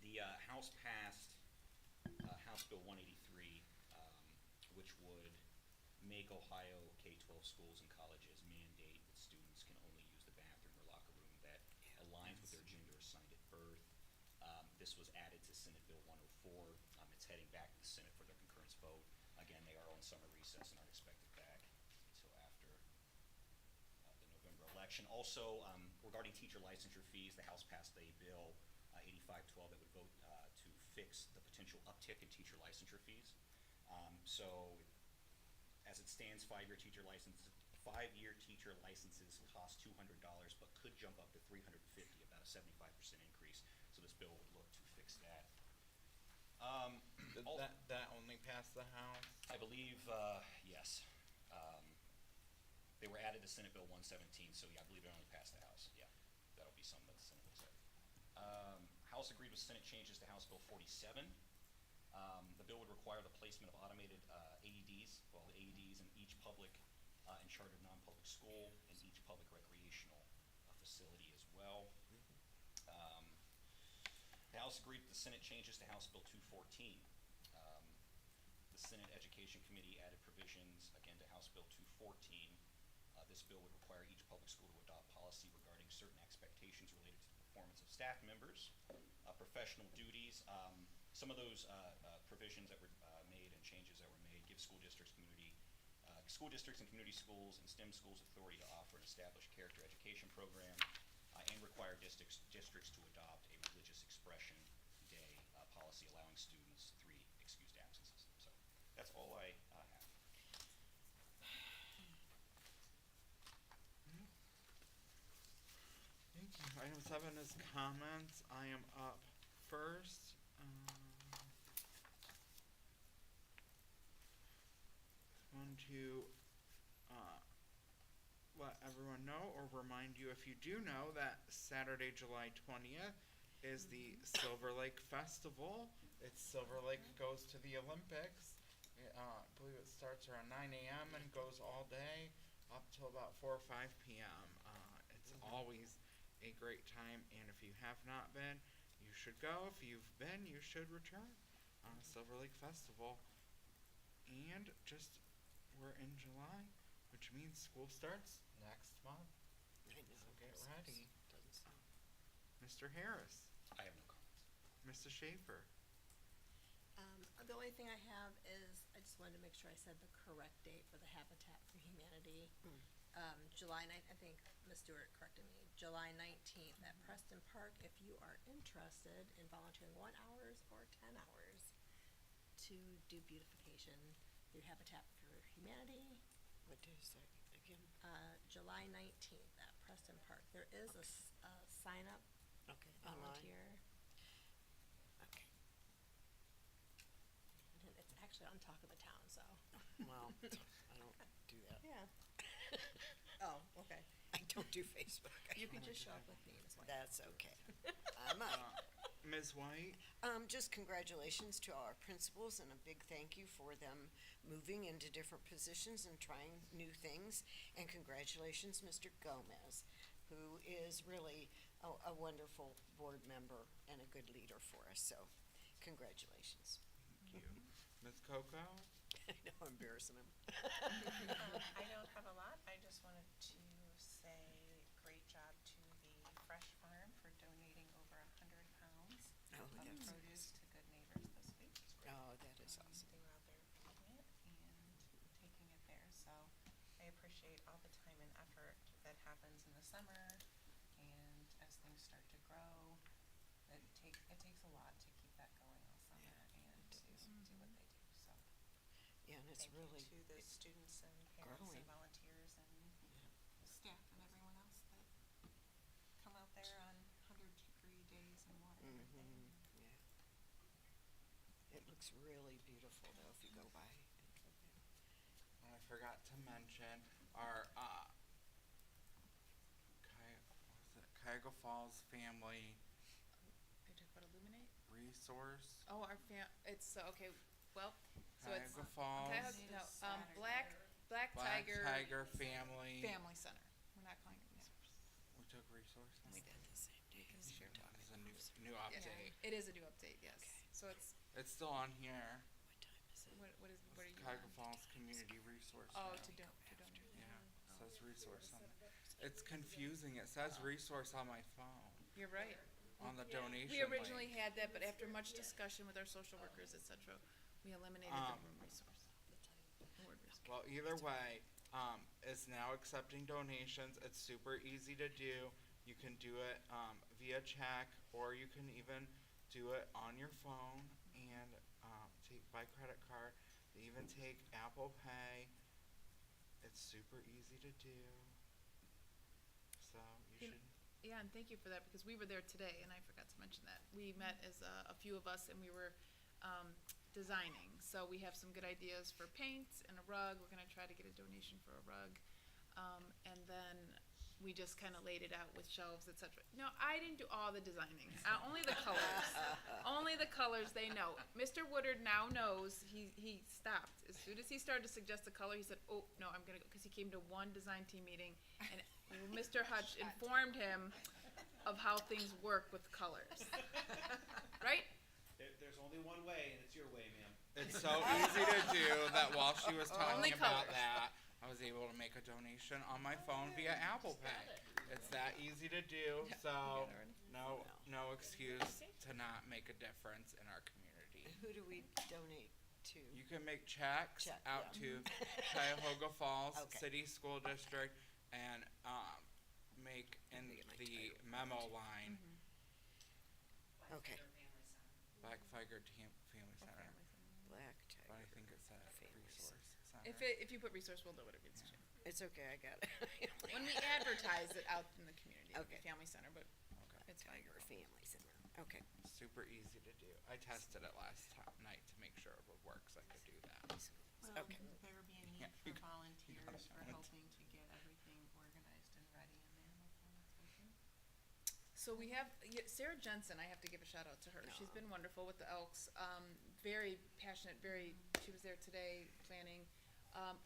The House passed House Bill 183, which would make Ohio K-12 schools and colleges mandate that students can only use the bathroom or locker room that aligns with their gender assigned at birth. This was added to Senate Bill 104. It's heading back to the Senate for their concurrence vote. Again, they are on summer recess and aren't expected back until after the November election. Also, regarding teacher licensure fees, the House passed a bill, 8512, that would vote to fix the potential uptick in teacher licensure fees. So, as it stands, 5-year teacher licenses cost $200, but could jump up to $350, about a 75% increase. So this bill would look to fix that. Did that only pass the House? I believe, yes. They were added to Senate Bill 117, so yeah, I believe it only passed the House, yeah. That some, but the Senate will say. House agreed with Senate changes to House Bill 47. The bill would require the placement of automated AEDs, well, the AEDs in each public and chartered non-public school and each public recreational facility as well. The House agreed with the Senate changes to House Bill 214. The Senate Education Committee added provisions, again, to House Bill 214. This bill would require each public school to adopt policy regarding certain expectations related to the performance of staff members, professional duties. Some of those provisions that were made and changes that were made give school districts and community schools and STEM schools authority to offer and establish character education program and require districts to adopt a religious expression day policy allowing students 3 excused absences. So that's all I have. Thank you. Item 7 is comments. I am up first. Want to let everyone know or remind you, if you do know, that Saturday, July 20th is the Silver Lake Festival. It's Silver Lake goes to the Olympics. I believe it starts around 9 a.m. and goes all day up till about 4 or 5 p.m. It's always a great time, and if you have not been, you should go. If you've been, you should return. Silver Lake Festival. And we're in July, which means school starts next month. I know. So get ready. Doesn't sound. Mr. Harris, I have no comments. Mr. Schaefer. The only thing I have is, I just wanted to make sure I said the correct date for the Habitat for Humanity. July 9th, I think Ms. Stewart corrected me, July 19th at Preston Park, if you are interested in volunteering 1 hour or 10 hours to do beautification through Habitat for Humanity. What day is that again? July 19th at Preston Park. There is a sign up Okay, online. volunteer. Okay. And it's actually on Talk of the Town, so. Well, I don't do that. Yeah. Oh, okay. I don't do Facebook. You can just show up with me as well. That's okay. I'm up. Ms. White. Just congratulations to all our principals and a big thank you for them moving into different positions and trying new things. And congratulations, Mr. Gomez, who is really a wonderful board member and a good leader for us. So congratulations. Thank you. Ms. Coco. I know, I'm embarrassing him. I don't have a lot. I just wanted to say great job to the Fresh Farm for donating over 100 pounds Oh, of that's produce to Good Neighbors this week. Oh, that is awesome. They were out there picking it and taking it there, so I appreciate all the time and effort that happens in the summer, and as things start to grow, it takes a lot to keep that going all summer and to do what they do, so. Yeah, and it's really. Thank you to the students and parents growing. and volunteers and staff and everyone else that come out there on 100-degree days and water everything. Yeah. It looks really beautiful though if you go by. I forgot to mention our Cuyahoga Falls Family Are you talking about Illuminate? Resource. Oh, it's, okay, well, so it's. Cuyahoga Falls No, Black Tiger. Family. Family Center. We're not calling it resource. We took resource. We did the same day. We as shared we one. talked It's a about new it. update. It is a new update, yes. Okay. So it's, It's still on here. What time is it? what are you Cuyahoga on? Falls Community Resource. Oh, now. to donate. Yeah, it says resource on it. It's confusing. It says resource on my phone You're right. on the donation. We originally link. had that, but after much discussion with our social workers, et cetera, we eliminated the word resource. The word resource. Well, either way, it's now accepting donations. It's super easy to do. You can do it via check, or you can even do it on your phone and take by credit card. They even take Apple Pay. It's super easy to do. So you should. Yeah, and thank you for that, because we were there today, and I forgot to mention that. We met as a few of us, and we were designing. So we have some good ideas for paint and a rug. We're gonna try to get a donation for a rug. And then we just kind of laid it out with shelves, et cetera. No, I didn't do all the designing, only the colors. Only the colors they know. Mr. Woodard now knows, he stopped. As soon as he started to suggest a color, he said, oh, no, I'm gonna go, because he came to one design team meeting, and Mr. Hutch informed him of how things work with colors. Right? There's only one way, and it's your way, ma'am. It's so easy to do that while she was Only talking about colors. that, I was able to make a donation on my phone via Apple Pay. It's that easy to do, so no excuse to not make a difference in our community. Who do we donate to? You can make checks Check, out yeah. to Cuyahoga Falls Okay. City School District and make in the memo line Okay. Black Tiger Family Center. Black But I Tiger. think it's a Family resource center. If you put resource, we'll know what it means too. It's okay, I got it. When we advertise it out in the community, it'll be Okay. Family Center, but Okay. it's fine. Tiger Family Center, okay. Super easy to do. I tested it last night to make sure it would work, so I could do that. Will Okay. there be a need Yeah, for you can- volunteers for volunteer. helping to get everything organized and ready in the animal conversation? So we have Sarah Jensen. I have to give a shout out to her. She's been wonderful with the Elks. Very passionate. She was there today planning.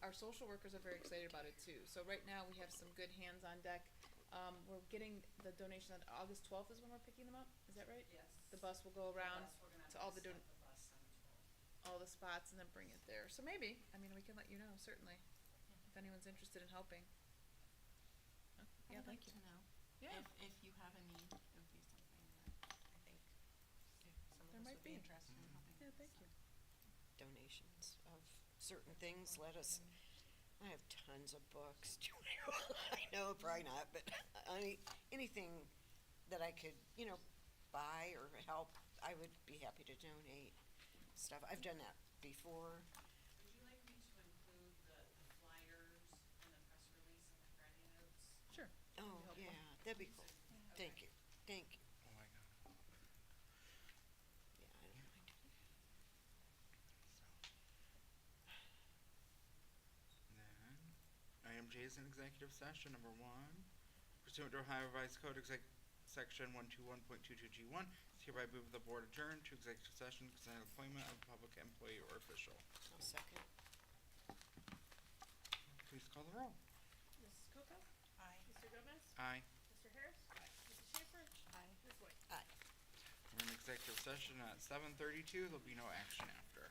Our social workers are very excited about it too. So right now we have some good hands on deck. We're getting the donation on August 12th is when we're picking them up. Is that right? Yes. The bus will go around to all the The bus on the 12th. all the spots and then bring it there. So maybe, I mean, we can let you know certainly if anyone's interested in helping. Oh, yeah, I'd like thank you. to know. Yeah. If you have a need, it would be something that I think some of There us might would be be. interested in helping. Yeah, thank you. Donations of certain things, let us, I have tons of books. I know, probably not, but anything that I could, buy or help, I would be happy to donate stuff. I've done that before. Would you like me to include the flyers and the press release in the Friday notes? Sure. Oh, helpful. yeah, that'd be cool. Thank you, thank you. Oh my god. Yeah, I don't mind. Then, item J is an executive session, number 1. Pursuant to Ohio Revised Code, section 121.22G1, it's hereby moved the board adjourn to executive session concerning appointment of public employee or official. I'll second. Please call the roll. Mrs. Coco? Aye. Mr. Gomez? Aye. Mr. Harris? Mrs. Schaefer? Aye. Ms. White? Aye. We're in executive session at 7:32. There'll be no action after.